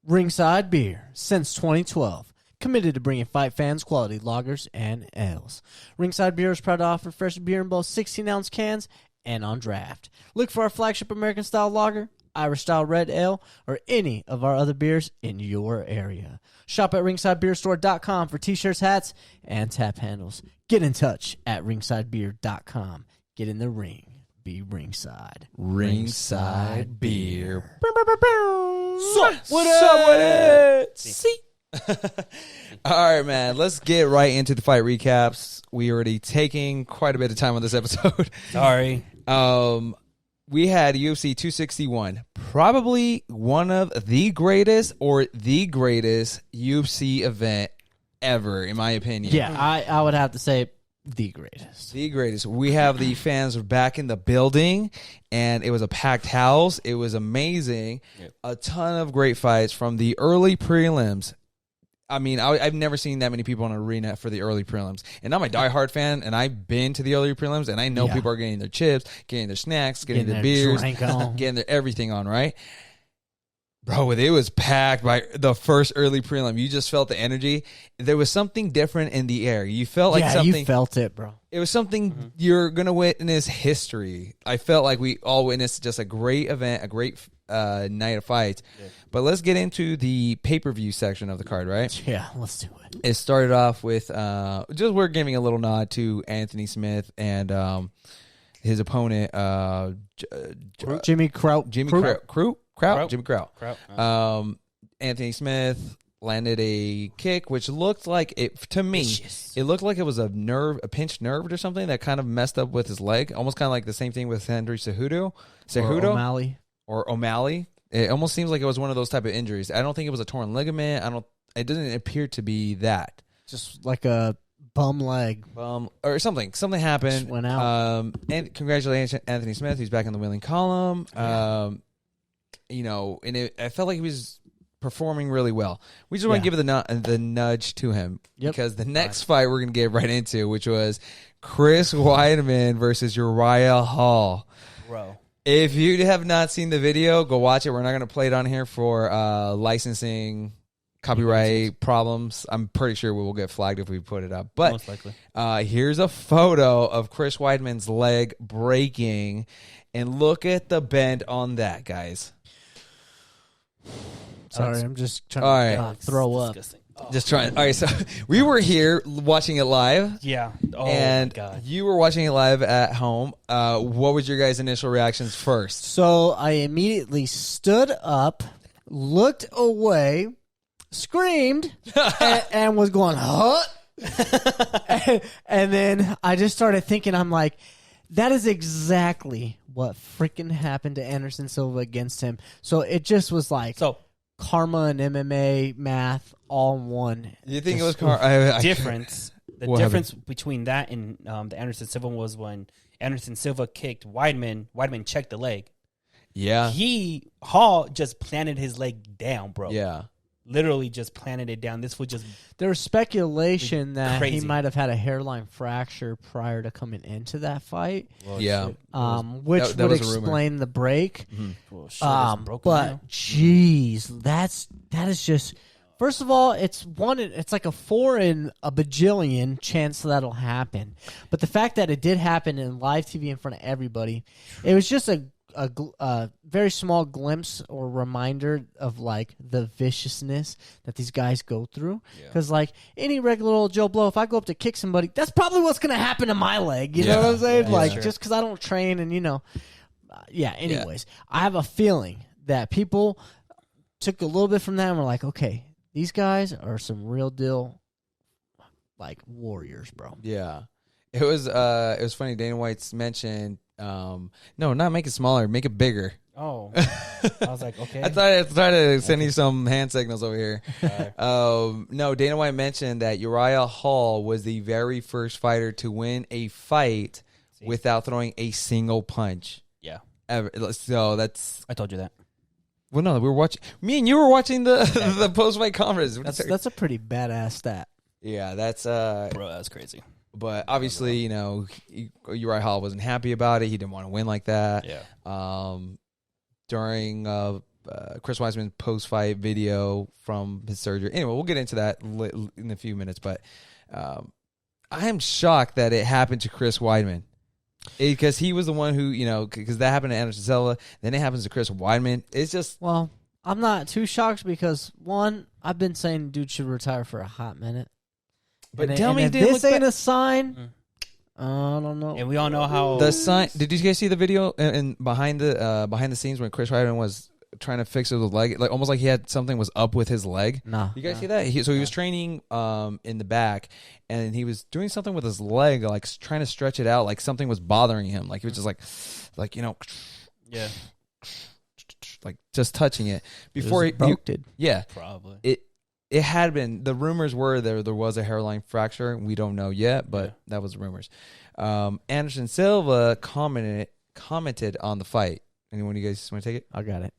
Ringside Beer, since 2012, committed to bringing fight fans quality lagers and ales. Ringside Beer is proud to offer fresh beer in both 16-ounce cans and on draft. Look for our flagship American-style lager, Irish-style red ale, or any of our other beers in your area. Shop at ringsidebeerstore.com for t-shirts, hats, and tap handles. Get in touch at ringsidebeer.com. Get in the ring. Be ringside.
Ringside Beer.
What up?
See. All right, man. Let's get right into the fight recaps. We already taking quite a bit of time on this episode.
Sorry.
We had UFC 261, probably one of the greatest or the greatest UFC event ever, in my opinion.
Yeah, I would have to say the greatest.
The greatest. We have the fans back in the building, and it was a packed house. It was amazing. Yep. A ton of great fights from the early prelims. I mean, I've never seen that many people in an arena for the early prelims. And I'm a diehard fan, and I've been to the early prelims, and I know people are getting their chips, getting their snacks, getting their beers, getting their everything on, right? Bro, it was packed by the first early prelim. You just felt the energy. There was something different in the air. You felt like something.
You felt it, bro.
It was something you're going to witness history. I felt like we all witnessed just a great event, a great night of fights. Yeah. But let's get into the pay-per-view section of the card, right?
Yeah, let's do it.
It started off with just we're giving a little nod to Anthony Smith and his opponent,
Jimmy Kraut.
Jimmy Kraut. Anthony Smith landed a kick, which looked like it to me. Vicious. It looked like it was a pinched nerve or something that kind of messed up with his leg. Almost kind of like the same thing with Henry Cejudo or O'Malley. It almost seems like it was one of those type of injuries. I don't think it was a torn ligament. It doesn't appear to be that.
Just like a bum leg.
Or something. Something happened.
Just went out.
And congratulations, Anthony Smith. He's back in the winning column. You know, and I felt like he was performing really well. We just want to give the nudge to him because the next fight we're going to get right into, which was Chris Weidman versus Uriah Hall.
Bro.
If you have not seen the video, go watch it. We're not going to play it on here for licensing, copyright problems. I'm pretty sure we will get flagged if we put it up. But
most likely.
Here's a photo of Chris Weidman's leg breaking, and look at the bend on that, guys.
Sorry, I'm just trying to throw up.
Oh, just trying. All right, so we were here watching it live.
Yeah. Oh,
and
my God.
you were watching it live at home. What was your guys' initial reactions first?
So I immediately stood up, looked away, screamed, and was going, huh? and then I just started thinking, I'm like, that is exactly what freaking happened to Anderson Silva against him. So it just was like karma and MMA math all in one.
You think it was karma?
Difference. The difference between that and the Anderson Silva was when Anderson Silva kicked Weidman. Weidman checked the leg.
Yeah.
Hall just planted his leg down, bro.
Yeah.
Literally just planted it down. This was just...
There was speculation that
crazy.
he might have had a hairline fracture prior to coming into that fight.
Well, yeah.
Which
that
would
was a rumor.
explain the break.
Mm-hmm.
Well, shit,
but geez, that is just... First of all, it's like a 4 in a bajillion chance that'll happen. But the fact that it did happen in live TV in front of everybody, it was just a very small glimpse or reminder of like the viciousness that these guys go through. Because like any regular old Joe Blow, if I go up to kick somebody, that's probably what's going to happen to my leg. You know what I'm saying? Just because I don't train and anyways, I have a feeling that people took a little bit from that and were like, okay, these guys are some real deal like warriors, bro.
Yeah. It was funny. Dana White's mentioned no, not make it smaller, make it bigger.
Oh, I was like, okay.
I tried to send you some hand signals over here. No, Dana White mentioned that Uriah Hall was the very first fighter to win a fight without throwing a single punch.
Yeah.
Ever. So that's...
I told you that.
Well, no, we were watching... Me and you were watching the post-fight conference.
That's a pretty badass stat.
Yeah, that's...
Bro, that's crazy.
But obviously, Uriah Hall wasn't happy about it. He didn't want to win like that.
Yeah.
During Chris Weidman's post-fight video from his surgery. Anyway, we'll get into that in a few minutes. But I am shocked that it happened to Chris Weidman. Because he was the one who, because that happened to Anderson Silva. Then it happens to Chris Weidman. It's just...
Well, I'm not too shocked because, one, I've been saying dude should retire for a hot minute.
But
tell me, if this ain't a sign, I don't know.
And we all know how
the sign. Did you guys see the video and behind the scenes when Chris Weidman was trying to fix his leg, like almost like he had something was up with his leg?
No,
you guys see that? He was training in the back, and he was doing something with his leg, like trying to stretch it out, like something was bothering him, like he was just like
yeah,
like just touching it before he
broke it.
Yeah,
probably
It had been. The rumors were there was a hairline fracture. We don't know yet, but that was rumors. Anderson Silva commented on the fight. Anyone of you guys want to take it?
I got it.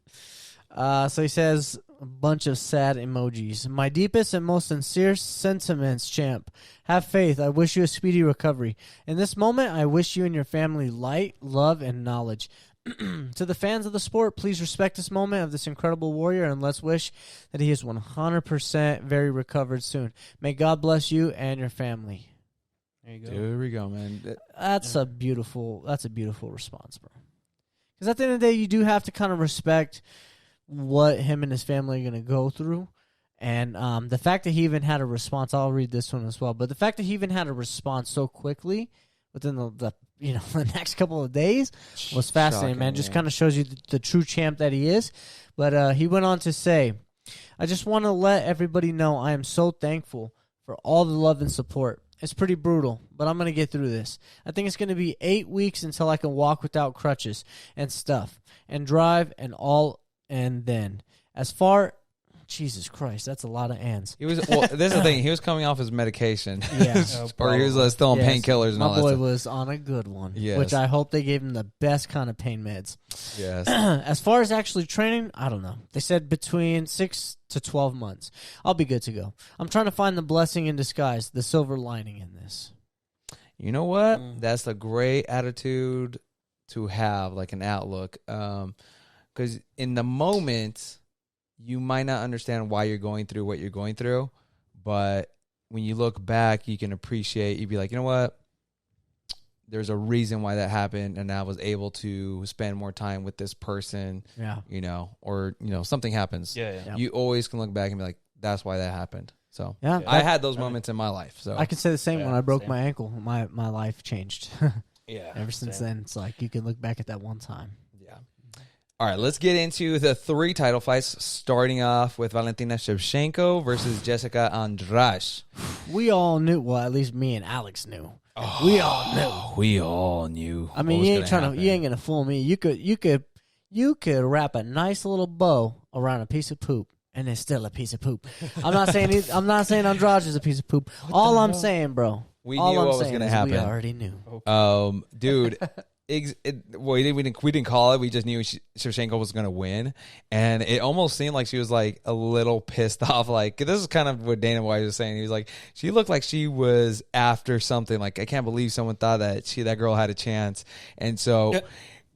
So he says a bunch of sad emojis. My deepest and most sincere sentiments, champ. Have faith. I wish you a speedy recovery. In this moment, I wish you and your family light, love, and knowledge. To the fans of the sport, please respect this moment of this incredible warrior and let's wish that he is 100% very recovered soon. May God bless you and your family.
There you go.
There we go, man.
That's a beautiful response, bro. Because at the end of the day, you do have to kind of respect what him and his family are going to go through. And the fact that he even had a response, I'll read this one as well, but the fact that he even had a response so quickly within the next couple of days was fascinating, man. Just kind of shows you the true champ that he is. But he went on to say, I just want to let everybody know I am so thankful for all the love and support. It's pretty brutal, but I'm going to get through this. I think it's going to be 8 weeks until I can walk without crutches and stuff and drive and all. And then as far Jesus Christ, that's a lot of ants.
He was. Well, this is the thing. He was coming off his medication.
Yeah.
Or he was still on painkillers and all that
My boy
stuff.
was on a good one,
Yes.
which I hope they gave him the best kind of pain meds.
Yes.
As far as actually training, I don't know. They said between 6 to 12 months. I'll be good to go. I'm trying to find the blessing in disguise, the silver lining in this.
You know what? That's a great attitude to have, like an outlook. Because in the moment, you might not understand why you're going through what you're going through. But when you look back, you can appreciate, you'd be like, you know what? There's a reason why that happened, and I was able to spend more time with this person.
Yeah.
Or something happens.
Yeah.
You always can look back and be like, that's why that happened. So
Yeah.
I had those moments in my life. So
I can say the same.
Yeah,
when I broke
same.
my ankle, my life changed.
Yeah.
Ever since then, it's like you can look back at that one time.
yeah. All right, let's get into the 3 title fights, starting off with Valentina Shevchenko versus Jessica Andrade.
We all knew. Well, at least me and Alex knew. We all knew.
We all knew.
I mean, you ain't gonna fool me. You could wrap a nice little bow around a piece of poop, and it's still a piece of poop. I'm not saying Andrade is a piece of poop. All I'm saying, bro.
We
all
knew
I'm
what was
saying
gonna
is
happen.
We already knew.
Dude. We didn't call it. We just knew Shevchenko was going to win, and it almost seemed like she was like a little pissed off. Like, this is kind of what Dana White was saying. He was like, she looked like she was after something. Like, I can't believe someone thought that girl had a chance. And so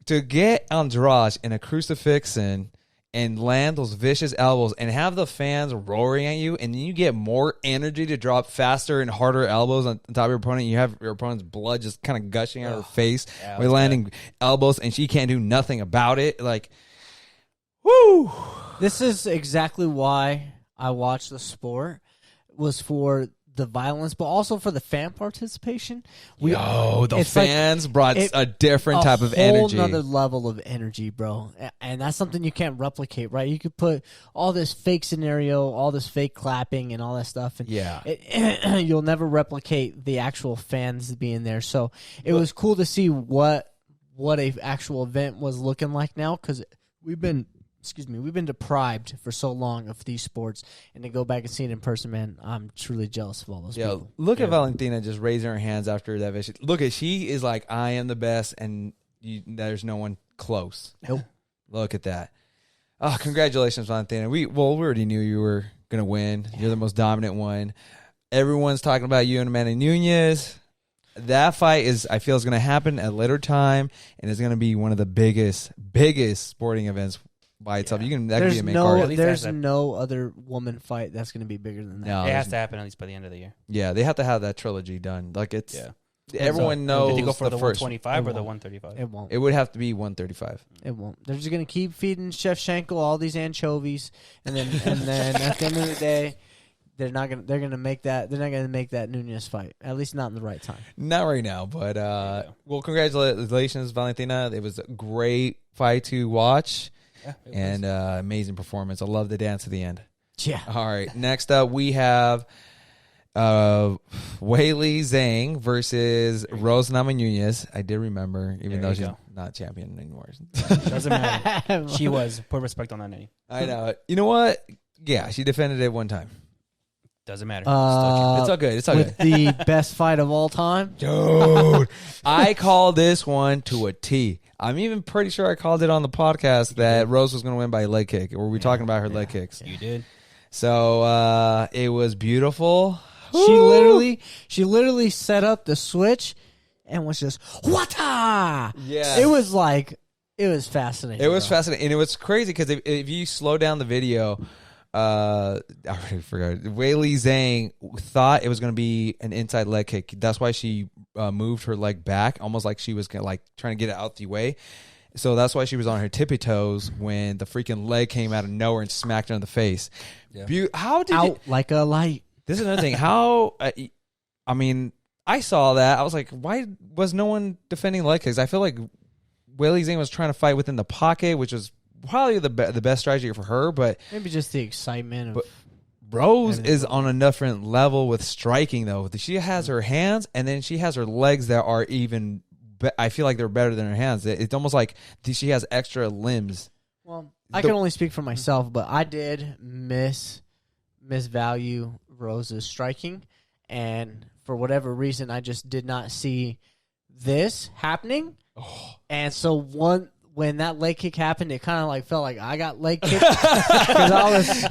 to get Andrade in a crucifixion and land those vicious elbows and have the fans roaring at you, and then you get more energy to drop faster and harder elbows on top of your opponent. You have your opponent's blood just kind of gushing out of her face by landing elbows, and she can't do nothing about it. Like, whoo!
This is exactly why I watched the sport, was for the violence, but also for the fan participation.
The fans brought a different type of energy.
A whole nother level of energy, bro. And that's something you can't replicate, right? You could put all this fake scenario, all this fake clapping and all that stuff. And you'll never replicate the actual fans being there. So it was cool to see what a actual event was looking like now, because we've been deprived for so long of these sports, and to go back and see it in person, man, I'm truly jealous of all those people.
Look at Valentina just raising her hands after that vision. She is like, I am the best, and there's no one close.
Nope.
Look at that. Oh, congratulations, Valentina. We already knew you were going to win. You're the most dominant one. Everyone's talking about you and Amanda Nunes. That fight I feel is going to happen at a later time, and it's going to be one of the biggest sporting events by itself. That could be a main card.
There's no other woman fight that's going to be bigger than that.
No,
it has to happen at least by the end of the year.
Yeah, they have to have that trilogy done. Like, it's everyone knows.
Did they go for the
first
125 or the 135?
It won't.
It would have to be 135.
It won't. They're just going to keep feeding Shevchenko all these anchovies, and then at the end of the day, they're not going to make that. They're not going to make that Nunes fight. At least not in the right time.
Not right now, but well, congratulations, Valentina. It was a great fight to watch. And amazing performance. I love the dance at the end.
Yeah.
All right. Next up, we have Weili Zhang versus Rose Namajunas. I did remember, even though she's not champion anymore.
Doesn't matter. She was. Put respect on that name.
I know. You know what? Yeah, she defended it one time.
Doesn't matter.
It's all good. It's all
with
good.
The best fight of all time.
Dude, I call this one to a T. I'm even pretty sure I called it on the podcast that Rose was going to win by a leg kick. Were we talking about her leg kicks?
You did.
So it was beautiful.
She literally set up the switch and was just wata.
Yeah,
it was fascinating.
It was fascinating, and it was crazy because if you slow down the video, I already forgot. Weili Zhang thought it was going to be an inside leg kick. That's why she moved her leg back, almost like she was trying to get it out the way. So that's why she was on her tippy toes when the freaking leg came out of nowhere and smacked her in the face. Yeah.
How did out like a light?
This is another thing. How? I mean, I saw that. I was like, why was no one defending leg kicks? I feel like Weili Zhang was trying to fight within the pocket, which was probably the best strategy for her, but
maybe just the excitement of
Rose is on a different level with striking, though. She has her hands, and then she has her legs that are even I feel like they're better than her hands. It's almost like she has extra limbs.
Well, I can only speak for myself, but I did misvalue Rose's striking, and for whatever reason, I just did not see this happening. And so when that leg kick happened, it kind of like felt like I got leg kicked.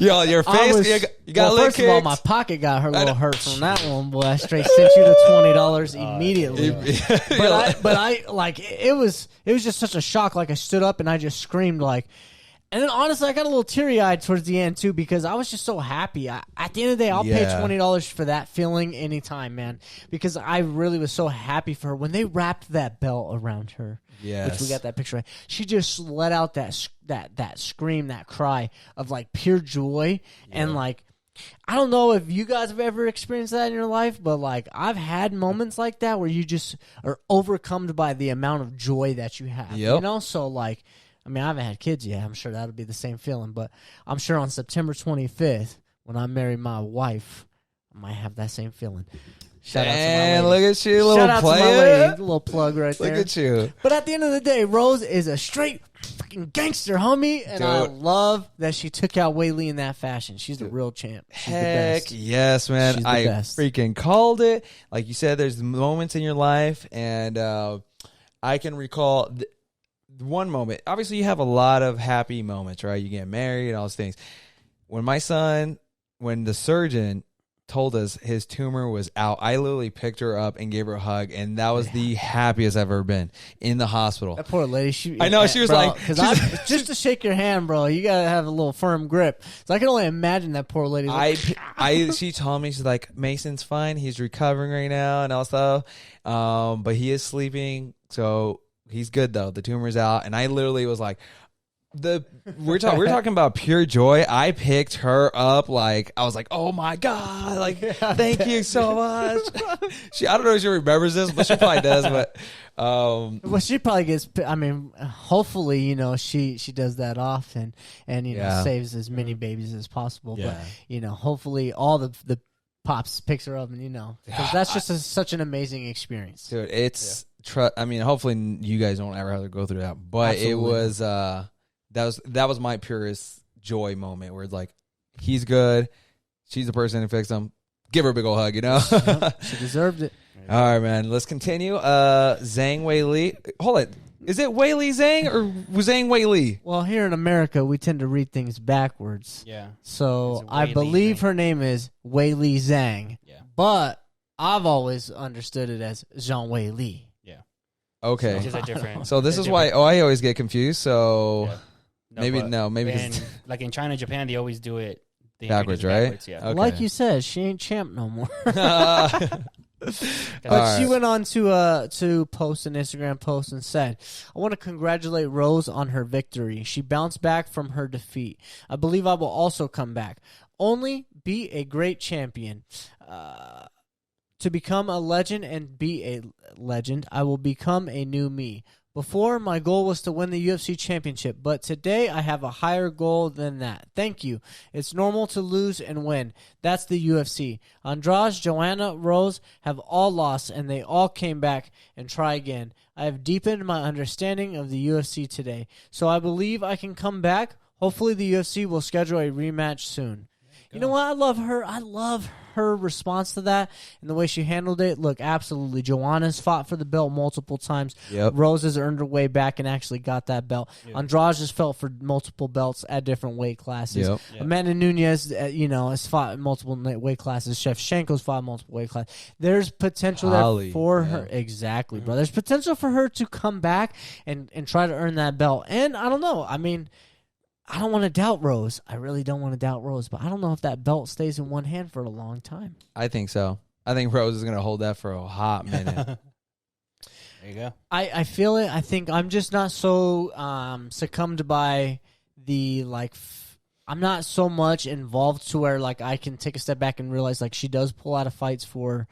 Your face, you got leg kicked.
First of all, my pocket got a little hurt from that one, boy. I straight sent you the $20 immediately. But I like it was just such a shock. Like I stood up and I just screamed like. And then honestly, I got a little teary-eyed towards the end too because I was just so happy. At the end of the day, I'll pay $20 for that feeling anytime, man. Because I really was so happy for her when they wrapped that belt around her.
Yes.
Which we got that picture. She just let out that scream, that cry of like pure joy, and like I don't know if you guys have ever experienced that in your life, but like I've had moments like that where you just are overcome by the amount of joy that you have.
Yep.
You know, so like. I mean, I haven't had kids yet. I'm sure that'll be the same feeling. But I'm sure on September 25th, when I marry my wife, I might have that same feeling. Shout out to my lady.
Look at you, little
Shout out
player.
to my lady. A little plug right there.
Look at you.
But at the end of the day, Rose is a straight fucking gangster, homie. And I love that she took out Weili in that fashion. She's the real champ. She's the best.
Yes, man.
She's the
I
best.
freaking called it. Like you said, there's moments in your life, and I can recall one moment. Obviously, you have a lot of happy moments, right? You get married and all those things. When the surgeon told us his tumor was out, I literally picked her up and gave her a hug, and that was the happiest I've ever been in the hospital.
That poor lady.
I know, she was like...
just to shake your hand, bro, you got to have a little firm grip. So I can only imagine that poor lady.
She told me, she's like, Mason's fine. He's recovering right now and all stuff. But he is sleeping, so... He's good though. The tumor's out, and I literally was like, we're talking about pure joy. I picked her up like I was like, oh my god, like thank you so much. I don't know if she remembers this, but she probably does. But
well, she probably gets. I mean, hopefully, she does that often, and saves as many babies as possible.
Yeah.
But hopefully, all the pops picks her up, and because that's just such an amazing experience,
dude. It's. I mean, hopefully you guys don't ever have to go through that, but absolutely. It was that was my purest joy moment where it's like, he's good, she's the person who fixed him. Give her a big old hug,
Yep, she deserved it.
All right, man. Let's continue. Zhang Weili. Hold it. Is it Weili Zhang or Zhang Weili?
Well, here in America, we tend to read things backwards.
Yeah.
So I believe her name is Weili Zhang.
Yeah.
But I've always understood it as Zhang Weili.
Okay.
Which is a different.
So this is why I always get confused. So
maybe
like
in China, Japan, they always do it
backwards, right?
Backwards, yeah.
Okay.
Like you said, she ain't champ no more. But she went on to post an Instagram post and said, I want to congratulate Rose on her victory. She bounced back from her defeat. I believe I will also come back. Only be a great champion. To become a legend and be a legend, I will become a new me. Before, my goal was to win the UFC championship, but today I have a higher goal than that. Thank you. It's normal to lose and win. That's the UFC. Andrade, Joanna, Rose have all lost, and they all came back and try again. I have deepened my understanding of the UFC today, so I believe I can come back. Hopefully the UFC will schedule a rematch soon. You know what? I love her. I love her response to that and the way she handled it. Look, absolutely. Joanna's fought for the belt multiple times.
Yep.
Rose has earned her way back and actually got that belt. Yep. Andrade has fought for multiple belts at different weight classes.
Yep.
Amanda Nunes, has fought in multiple weight classes. Shevchenko's fought in multiple weight classes. There's potential there for her. Exactly, bro. There's potential for her to come back and try to earn that belt. And I don't know. I mean, I don't want to doubt Rose. I really don't want to doubt Rose, but I don't know if that belt stays in one hand for a long time.
I think so. I think Rose is going to hold that for a hot minute.
There you go.
I feel it. I think I'm just not so succumbed by the, I'm not so much involved to where, I can take a step back and realize, she does pull out of fights for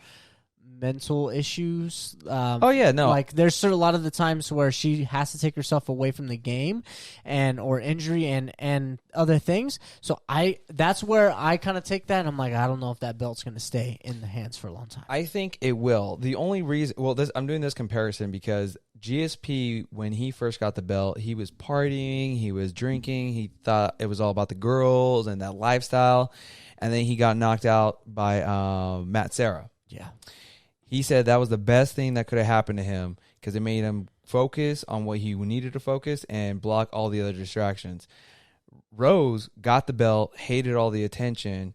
mental issues.
Oh yeah, no.
Like there's a lot of the times where she has to take herself away from the game, or injury and other things. So that's where I kind of take that. And I'm like, I don't know if that belt's going to stay in the hands for a long time.
I think it will. The only reason, I'm doing this comparison because GSP, when he first got the belt, he was partying, he was drinking, he thought it was all about the girls and that lifestyle, and then he got knocked out by Matt Serra.
Yeah.
He said that was the best thing that could have happened to him because it made him focus on what he needed to focus and block all the other distractions. Rose got the belt, hated all the attention,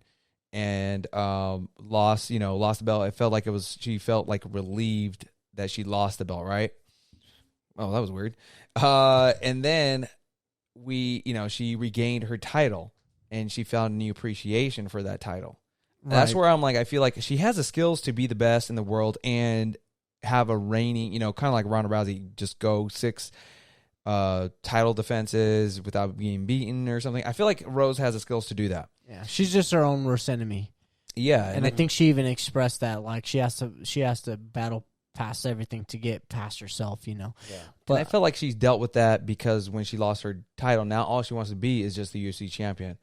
and lost the belt. It felt like she felt like relieved that she lost the belt, right? Oh, that was weird. And then she regained her title and she found a new appreciation for that title. Right. That's where I'm like, I feel like she has the skills to be the best in the world and have a reigning, kind of like Ronda Rousey, just go 6 title defenses without being beaten or something. I feel like Rose has the skills to do that.
Yeah, she's just her own worst enemy.
Yeah,
and I think she even expressed that, like she has to battle past everything to get past herself, Yeah.
But I felt like she's dealt with that because when she lost her title, now all she wants to be is just the UFC champion.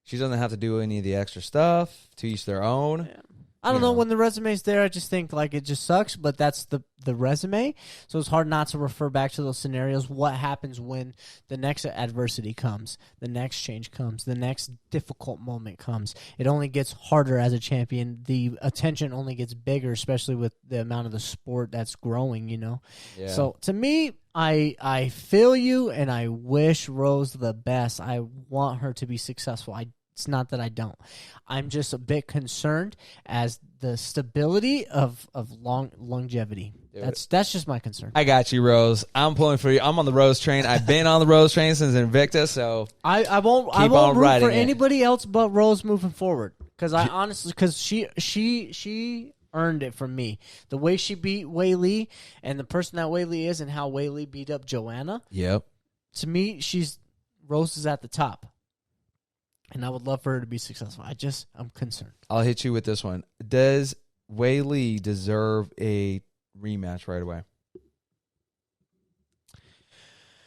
She doesn't have to do any of the extra stuff. To each their own.
Yeah. I don't know. When the resume's there, I just think like it just sucks, but that's the resume. So it's hard not to refer back to those scenarios. What happens when the next adversity comes, the next change comes, the next difficult moment comes? It only gets harder as a champion. The attention only gets bigger, especially with the amount of the sport that's growing, Yeah. So to me, I feel you, and I wish Rose the best. I want her to be successful. It's not that I don't. I'm just a bit concerned as the stability of longevity. That's just my concern.
I got you, Rose. I'm pulling for you. I'm on the Rose train. I've been on the Rose train since Invicta, so
I won't root for anybody else but Rose moving forward. Because she earned it from me. The way she beat Weili and the person that Weili is and how Weili beat up Joanna.
Yep.
To me, Rose is at the top. And I would love for her to be successful. I'm concerned.
I'll hit you with this one. Does Weili deserve a rematch right away?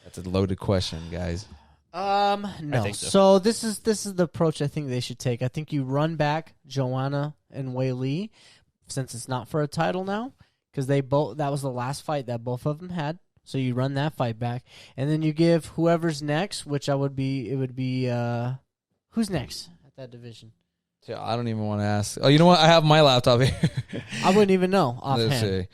That's a loaded question, guys.
No. So this is the approach I think they should take. I think you run back Joanna and Weili since it's not for a title now, because that was the last fight that both of them had. So you run that fight back, and then you give whoever's next, which it would be who's next at that division?
Yeah, I don't even want to ask. Oh, you know what? I have my laptop here.
I wouldn't even know offhand.
Let's see.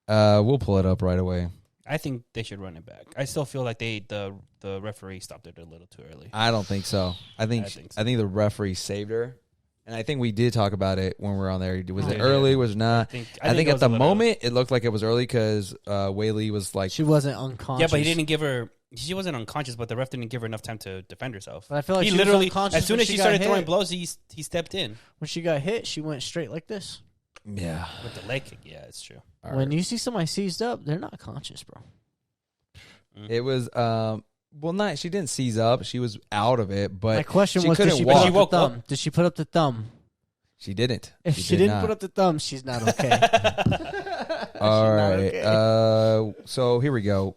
We'll pull it up right away.
I think they should run it back. I still feel like the referee stopped it a little too early.
I don't think so. I think the referee saved her. And I think we did talk about it when we were on there. Was it early? Was it not? I think at the moment it looked like it was early because Weili was like...
She wasn't unconscious.
Yeah, but he didn't give her... She wasn't unconscious, but the ref didn't give her enough time to defend herself.
But I feel like
he
she
literally,
was unconscious
as soon as she started throwing blows, he stepped in.
When she got hit, she went straight like this.
Yeah.
With the leg kick, yeah, it's true.
When you see somebody seized up, they're not conscious, bro.
It was... she didn't seize up. She was out of it, but
my question was,
did she put
up the thumb? Did she put up the thumb?
She didn't.
If she didn't put up the thumb, she's not okay.
All right. Okay. So here we go.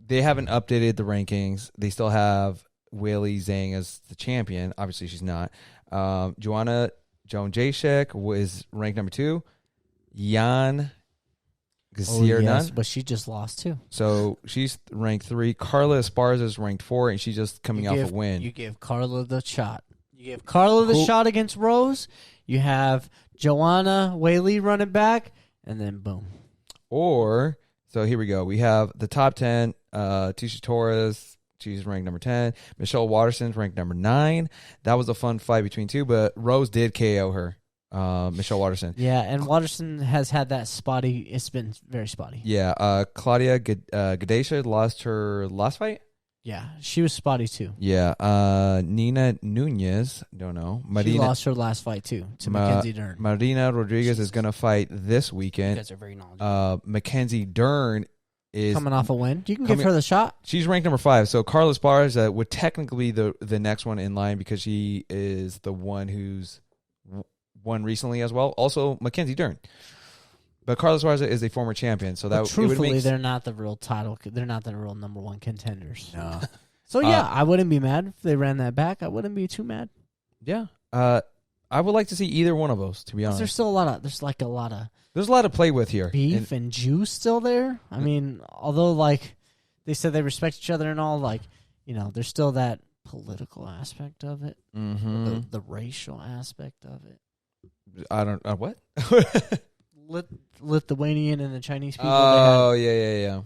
They haven't updated the rankings. They still have Weili Zhang as the champion. Obviously, she's not. Joanna Jędrzejczyk was ranked number 2. Jan Gaziernan.
But she just lost too.
So she's ranked 3. Carla Esparza is ranked 4, and she's just coming off a win.
You give Carla the shot. You give Carla the shot against Rose. You have Joanna Weili running back, and then boom.
So here we go. We have the top 10. Tisha Torres, she's ranked number 10. Michelle Waterson's ranked number 9. That was a fun fight between two, but Rose did KO her. Michelle Waterson.
Yeah, and Waterson has had that spotty. It's been very spotty.
Yeah, Claudia Gadesha lost her last fight.
Yeah, she was spotty too.
Yeah, Nina Nunez, don't know.
She lost her last fight too to Mackenzie Dern.
Marina Rodriguez is going to fight this weekend.
You guys are very knowledgeable.
Mackenzie Dern is
coming off a win. You can give her the shot.
She's ranked number 5. So Carla Esparza would technically be the next one in line because she is the one who's won recently as well. Also, Mackenzie Dern. But Carlos Suarez is a former champion, so that
truthfully, they're not the real title. They're not the real number one contenders.
No.
So yeah, I wouldn't be mad if they ran that back. I wouldn't be too mad.
Yeah. I would like to see either one of those. To be honest,
There's still a lot of there's a lot
to play with here.
Beef and juice still there. I mean, although like they said they respect each other and all, like there's still that political aspect of it, the racial aspect of it.
I don't what.
Lithuanian and the Chinese people.
Oh yeah.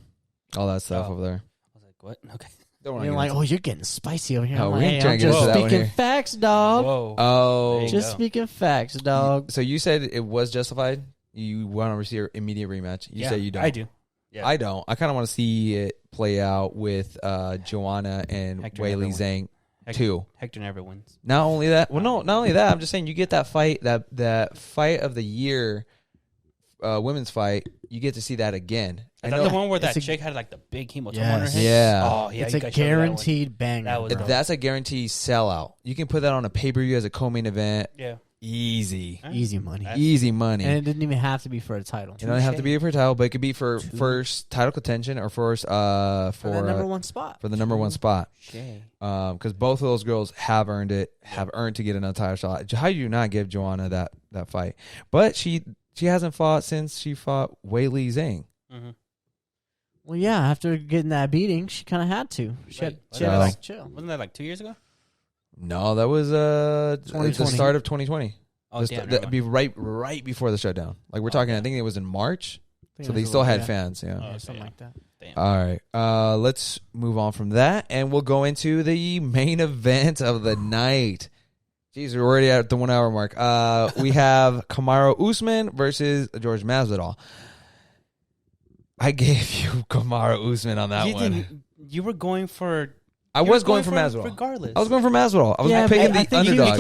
All that stuff over there.
I was like, what? Okay.
You're like, you're getting spicy over here.
Oh,
I'm
we
like,
ain't
hey,
trying
I'm
to get
just
into that one
speaking
here.
facts, dog.
Whoa.
Oh,
Just speaking facts, dog.
So you said it was justified. You want to receive an immediate rematch. You say you don't.
I do. Yeah.
I don't. I kind of want to see it play out with Joanna and Weili Zhang too.
Hector never wins.
Not only that. Well, no, not only that. I'm just saying you get that fight, that fight of the year, women's fight. You get to see that again.
Is that the one where that chick had like the big hematoma on her head?
Yeah.
Oh, yeah.
It's a guaranteed banger.
That's a guaranteed sellout. You can put that on a pay-per-view as a co-main event.
Yeah.
Easy.
Easy money.
Easy money.
And it didn't even have to be for a title.
It don't have to be for a title, but it could be for first title contention or first for
the number one spot.
For the number one spot.
Okay.
Because both of those girls have earned it, have earned to get another title shot. How do you not give Joanna that fight? But she hasn't fought since she fought Weili Zhang.
Mm-hmm.
Well, yeah, after getting that beating, she kind of had to. She had to chill.
Wasn't that like 2 years ago?
No, that was the start of 2020.
Oh,
that'd be right before the shutdown. Like we're talking, I think it was in March, so they still had fans. Yeah,
something like that.
Damn.
All right, let's move on from that, and we'll go into the main event of the night. Jeez, we're already at the 1 hour mark. We have Kamaru Usman versus George Masvidal. I gave you Kamaru Usman on that one.
You were going for.
I was going for Masvidal.
Regardless.
I was going for Masvidal. I was picking the underdog.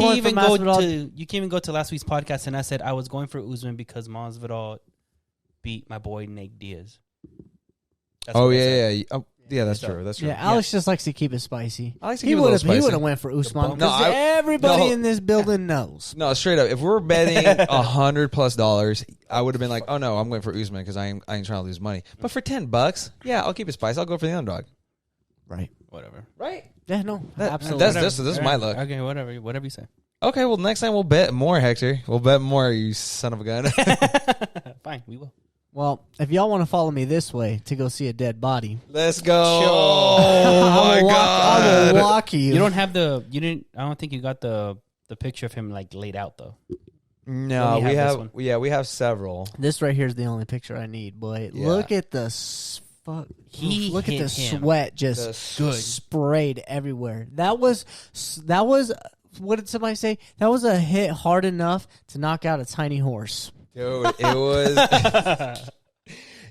You can't even go to last week's podcast, and I said I was going for Usman because Masvidal beat my boy Nate Diaz.
That's that's true. That's true.
Yeah, Alex just likes to keep it spicy.
I like to keep it a little spicy.
He would have went for Usman because everybody in this building knows.
No, straight up. If we're betting $100+ I would have been like, oh no, I'm going for Usman because I ain't trying to lose money. But for $10, yeah, I'll keep it spicy. I'll go for the underdog.
Right.
Whatever.
Right.
Yeah, no, absolutely.
This is my luck.
Okay, whatever you say.
Okay, well, next time we'll bet more, Hector. We'll bet more, you son of a gun.
Fine, we will.
Well, if y'all want to follow me this way to go see a dead body,
let's go. Oh my God!
I will walk you.
You don't have the. You didn't. I don't think you got the picture of him like laid out though.
No, we have. Yeah, we have several.
This right here is the only picture I need, boy. Yeah. Look at the look at the sweat just sprayed everywhere. That was. What did somebody say? That was a hit hard enough to knock out a tiny horse.
Dude, it was.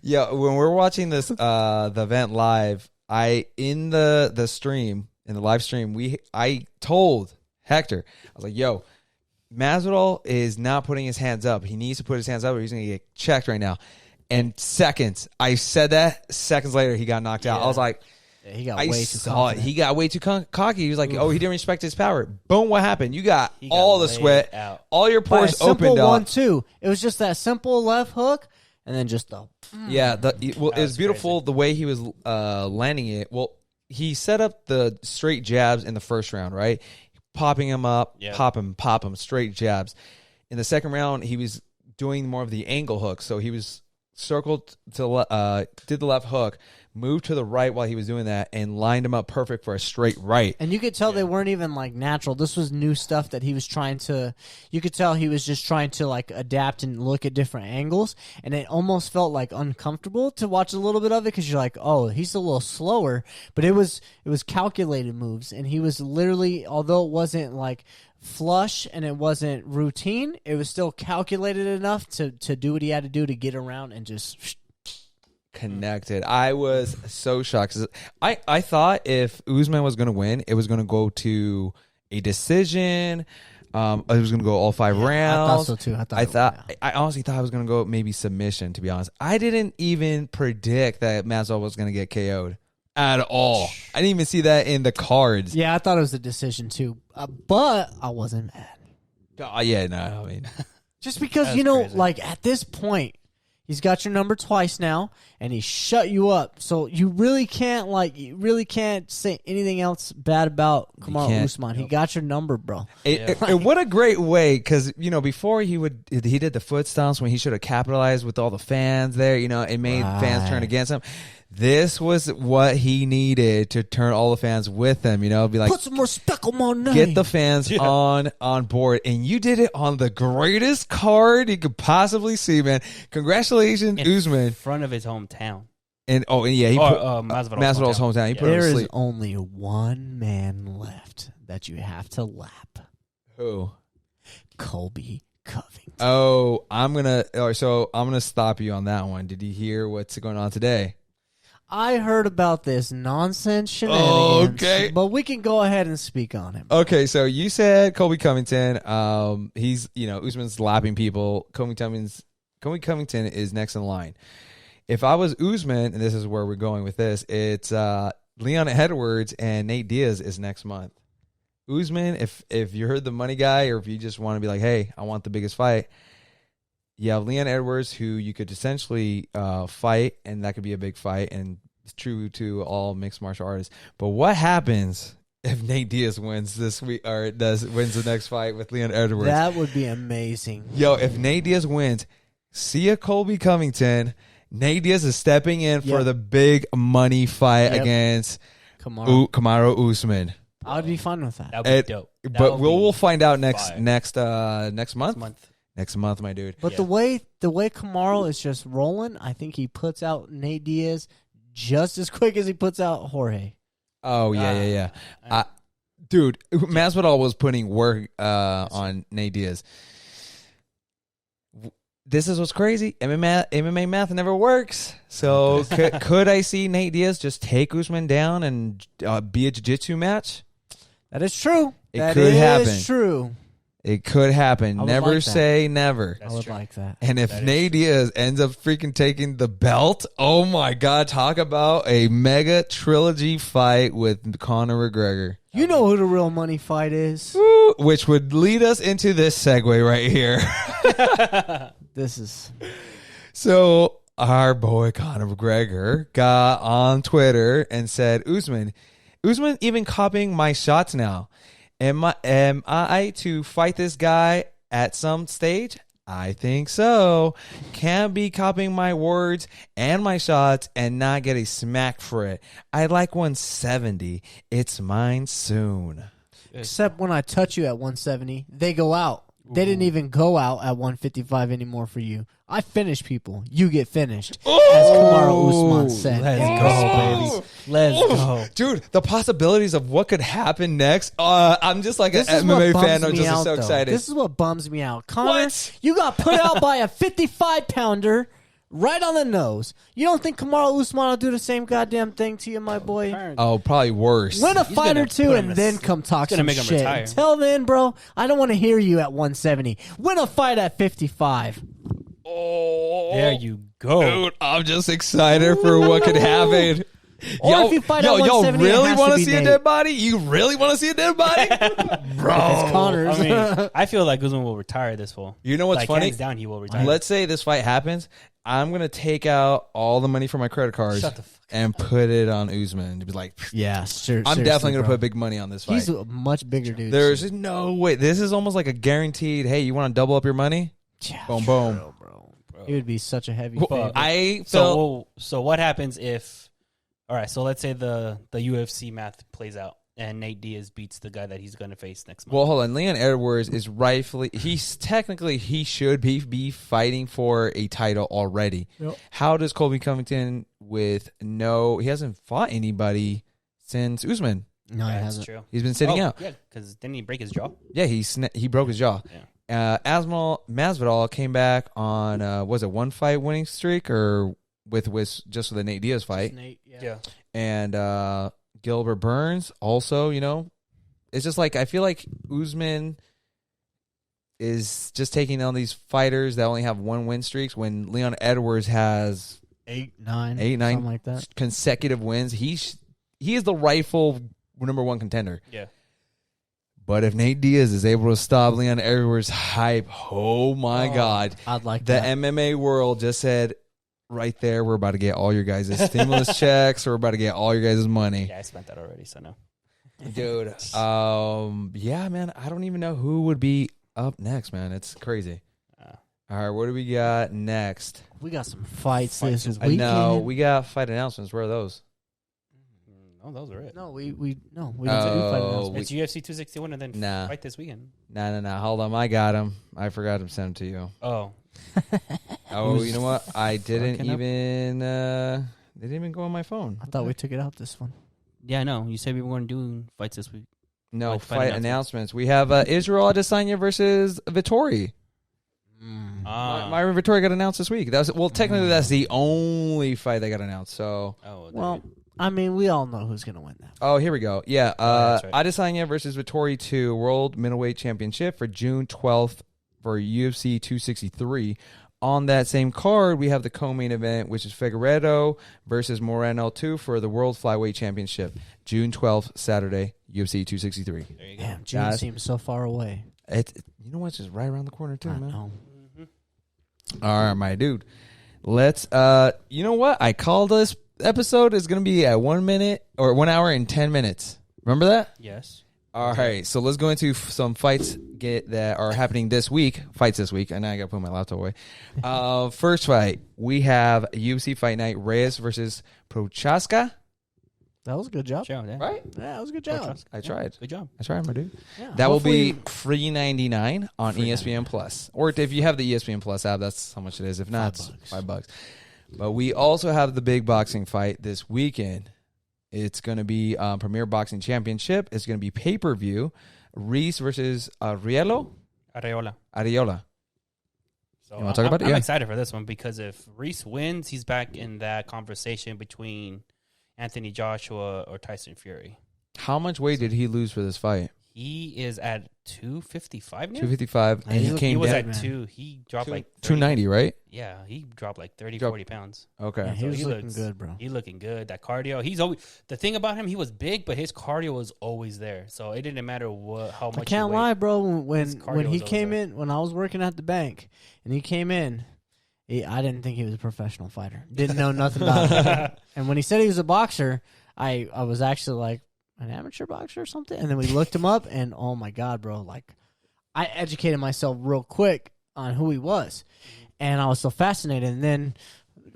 Yeah, when we're watching this the event live, in the live stream, I told Hector, I was like, "Yo, Masvidal is not putting his hands up. He needs to put his hands up, or he's gonna get checked right now." And I said that. Seconds later, he got knocked out. I was like.
Yeah, he got way too confident.
He got way too cocky. He was like, "Oh, he didn't respect his power." Boom! What happened? You got all the sweat, all your pores opened up.
1-2. It was just that simple left hook, and then just the.
Yeah, it was beautiful the way he was landing it. Well, he set up the straight jabs in the first round, right? Popping him up, pop him, straight jabs. In the second round, he was doing more of the angle hook, so he was circled to did the left hook. Moved to the right while he was doing that and lined him up perfect for a straight right.
And you could tell they weren't even like natural. This was new stuff that he was trying to. You could tell he was just trying to like adapt and look at different angles. And it almost felt like uncomfortable to watch a little bit of it because you're like, oh, he's a little slower. But it was calculated moves, and he was literally, although it wasn't like flush and it wasn't routine, it was still calculated enough to do what he had to do to get around and just.
Connected. I was so shocked. I thought if Usman was going to win, it was going to go to a decision. It was going to go all 5 rounds.
I thought so too.
I honestly thought I was going to go maybe submission, to be honest. I didn't even predict that Masvidal was going to get KO'd at all. I didn't even see that in the cards.
Yeah, I thought it was a decision too. But I wasn't mad.
Yeah, no, I mean.
Just because, crazy. Like at this point, He's got your number twice now, and he shut you up. So you really can't say anything else bad about Kamaru Usman. He got your number, bro.
What a great way, because before he did the foot stomps when he should have capitalized with all the fans there. It made fans turn against him. This was what he needed to turn all the fans with him. Be like,
put some respect on my name.
Get the fans on board, and you did it on the greatest card you could possibly see, man. Congratulations, Usman,
in front of his hometown.
He put Masvidal's hometown. He put him to sleep.
There is only one man left that you have to lap.
Who?
Colby Covington.
Oh, I'm gonna stop you on that one. Did you hear what's going on today?
I heard about this nonsense shenanigans,
okay.
But we can go ahead and speak on him.
Okay, so you said Colby Covington. He's Usman's lapping people. Colby Covington is next in line. If I was Usman, and this is where we're going with this, it's Leon Edwards and Nate Diaz is next month. Usman, if you heard the money guy, or if you just want to be like, hey, I want the biggest fight, you have Leon Edwards, who you could essentially fight, and that could be a big fight, and it's true to all mixed martial artists. But what happens if Nate Diaz wins this week, or wins the next fight with Leon Edwards?
That would be amazing.
Yo, if Nate Diaz wins, see a Colby Covington. Nate Diaz is stepping in for the big money fight against Kamaru Usman.
I would be fine with that.
That would be dope.
But we'll find out next month. Next month, my dude.
But the way Kamaru is just rolling, I think he puts out Nate Diaz just as quick as he puts out Jorge.
Oh yeah. Dude, Masvidal was putting work on Nate Diaz. This is what's crazy. MMA math never works. So could I see Nate Diaz just take Usman down and be a jiu-jitsu match?
That is true.
It could happen.
That is true.
It could happen. Never say never.
I would like that.
And if Nate Diaz ends up freaking taking the belt, oh my God, talk about a mega trilogy fight with Conor McGregor.
You know who the real money fight is.
Woo, which would lead us into this segue right here.
This is...
So our boy Conor McGregor got on Twitter and said, Usman even copying my shots now. Am I to fight this guy at some stage? I think so. Can't be copying my words and my shots and not get a smack for it. I like 170. It's mine soon.
Except when I touch you at 170, they go out. They didn't even go out at 155 anymore for you. I finish people. You get finished. As Kamaru Usman said.
Let's go, baby. Let's go.
Dude, the possibilities of what could happen next. I'm just like an MMA fan. I'm just so excited.
This is what bums me out. Conor, you got put out by a 55-pounder right on the nose. You don't think Kamaru Usman will do the same goddamn thing to you, my boy?
Oh, probably worse.
Win a fight or two and then come talk some shit. Until then, bro, I don't want to hear you at 170. Win a fight at 55.
Oh,
there you go.
Dude, I'm just excited for what could happen.
Or if you fight at 170,
really want to see a dead body? You really want to see a dead body? Bro.
It's Conor's.
I mean, I feel like Usman will retire this fall.
You know what's funny?
Hands down, he will retire.
Let's say this fight happens. I'm going to take out all the money from my credit cards and put it on Usman to be like,
yeah, sure.
I'm definitely going to put big money on this fight.
He's a much bigger dude.
There's no way. This is almost like a guaranteed, hey, you want to double up your money?
Yeah,
boom, boom.
Bro. It would be such a heavy favorite.
So what happens if, all right, so let's say the UFC math plays out and Nate Diaz beats the guy that he's going to face next month.
Well, hold on. Leon Edwards is he should be fighting for a title already.
Yep.
How does Colby Covington he hasn't fought anybody since Usman?
No, he
that's
hasn't.
true.
He's been sitting out.
Yeah, because didn't he break his jaw?
Yeah, he broke his jaw.
Yeah.
Masvidal came back on was it one fight winning streak or with just with the Nate Diaz fight?
Nate,
Yeah.
And Gilbert Burns also, it's just like I feel like Usman is just taking on these fighters that only have one win streaks when Leon Edwards has
8, 9,
something
like that,
consecutive wins. He is the rightful number one contender.
Yeah.
But if Nate Diaz is able to stop Leon Edwards' hype, oh my God.
I'd like
the
that.
MMA world just said right there, we're about to get all your guys' stimulus checks. We're about to get all your guys' money.
Yeah, I spent that already, so no.
Dude, yeah, man, I don't even know who would be up next, man. It's crazy. All right, what do we got next?
We got some fights this
I
weekend.
know we got fight announcements. Where are those?
No, those are it.
No, we didn't do fight
Oh,
announcements.
It's UFC 261 and then
Nah.
fight this weekend.
Nah. Hold on, I got him. I forgot to send them to you.
Oh,
Oh, you know what? I didn't
fucking up.
even. They didn't even go on my phone.
I thought we took it out this one.
yeah, no. You said we were going to do fights this week.
No,
Like fight
fight announcements. We have Israel Adesanya versus Vittori. Myron Vittori got announced this week. Technically that's the only fight that got announced. So,
Well, I mean, we all know who's gonna win that.
oh, here we go. Yeah,
that's right.
Adesanya versus Vittori 2 World Middleweight Championship for June 12th for UFC 263. On that same card, we have the co-main event, which is Figueiredo versus Moreno 2 for the World Flyweight Championship, June 12th, Saturday, UFC 263.
There you go.
Damn, June
Guys.
seems so far away.
You know what's just right around the corner too,
I
man.
know.
All right, my dude. Let's. You know what? I called this episode is going to be at 1 minute or 1 hour and 10 minutes. Remember that?
Yes.
All right. So let's go into some fights that are happening this week. Fights this week. And now I got to put my laptop away. First fight, we have UFC Fight Night: Reyes versus Prochaska.
That was a good job.
Sure, yeah.
Right?
Yeah, that was a good job.
I tried.
Good job.
I tried, my dude.
Yeah,
That will be
hopefully-
$3.99 on ESPN Plus, or if you have the ESPN Plus app, that's how much it is. If not, it's $5. But we also have the big boxing fight this weekend. It's going to be Premier Boxing Championship. It's going to be pay-per-view. Reese versus Areola.
So
You wanna talk about it?
I'm
Yeah.
excited for this one because if Reese wins, he's back in that conversation between Anthony Joshua or Tyson Fury.
How much weight did he lose for this fight?
He is at 255 now.
255, and he came
He was
down
at
man.
2. He dropped like 30,
290, right?
Yeah, he dropped like 30,
Dropped-
40 pounds.
Okay.
Yeah, he
So
was
he
looking
looks-
good, bro.
He looking good. That cardio. He's always the thing about him. He was big, but his cardio was always there. So it didn't matter how much.
I can't
he weighed.
lie, bro.
His
When
cardio
he
was
came
over.
in, when I was working at the bank, and he came in, I didn't think he was a professional fighter. Didn't know nothing about it. And when he said he was a boxer, I was actually like, an amateur boxer or something. And then we looked him up, and oh my god, bro! Like, I educated myself real quick on who he was, and I was so fascinated. And then,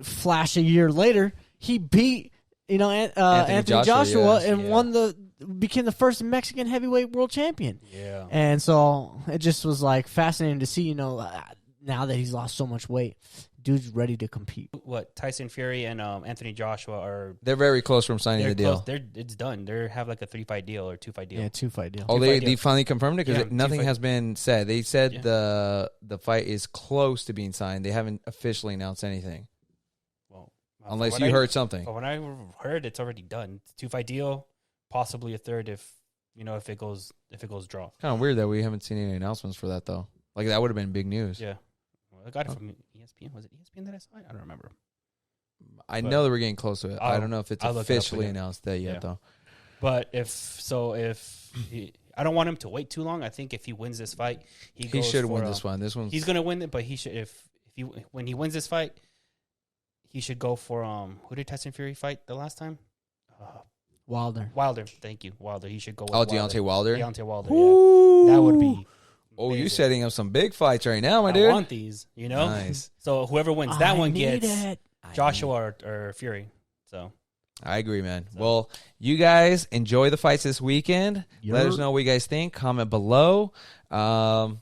flash a year later, he beat Anthony Joshua
yeah.
and became the first Mexican heavyweight world champion.
Yeah.
And so it just was like fascinating to see, now that he's lost so much weight, dude's ready to compete.
What Tyson Fury and Anthony Joshua are.
They're very close from signing
They're
the deal.
close. It's done. They have like a 3-fight deal or 2-fight deal.
Yeah, 2-fight deal.
Oh,
Two-fight
they
deal.
finally confirmed it because
Yeah,
nothing
two-fight-
has been said. They said
Yeah.
the fight is close to being signed. They haven't officially announced anything,
Well,
unless you heard something.
But when I heard, it's already done. 2-fight deal, possibly a third if it goes draw.
Kind of weird that we haven't seen any announcements for that though. Like that would have been big news.
Yeah. Well, I got it from ESPN. Was it ESPN that I saw it? I don't remember.
I
But
know that we're getting close to it. I don't know if it's
I'll look it up
officially
again.
announced that yet
Yeah.
though.
But if I don't want him to wait too long. I think if he wins this fight,
He
goes
should
for,
win this one. This one's
He's gonna win it, but he should when he wins this fight, he should go for who did Tyson Fury fight the last time?
Wilder.
Wilder. Thank you, Wilder. He should go with
Deontay Wilder.
Deontay Wilder. Yeah. That would be.
Oh, you
amazing.
setting up some big fights right now, my
I
dude.
want these,
Nice.
So whoever wins that one gets
it.
Joshua or Fury. So
I agree, man. Well, you guys enjoy the fights this weekend. Let us
Yerp.
know what you guys think. Comment below. Follow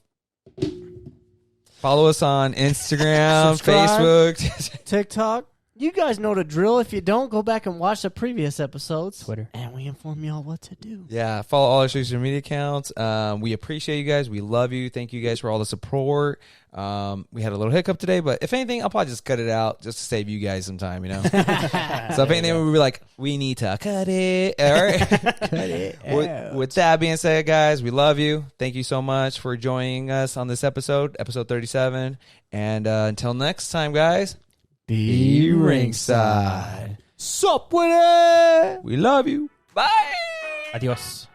us on Instagram,
Subscribe.
Facebook.
TikTok. You guys know the drill. If you don't, go back and watch the previous episodes.
Twitter.
And we inform you all what to do.
Yeah, follow all our social media accounts. We appreciate you guys. We love you. Thank you guys for all the support. We had a little hiccup today, but if anything, I'll probably just cut it out just to save you guys some time, So if anything, we'll be like, we need to cut it. All right.
Cut it out.
With that being said, guys, we love you. Thank you so much for joining us on this episode 37. And until next time, guys,
Be ringside. Sup with it?
we love you. Bye.
Adios.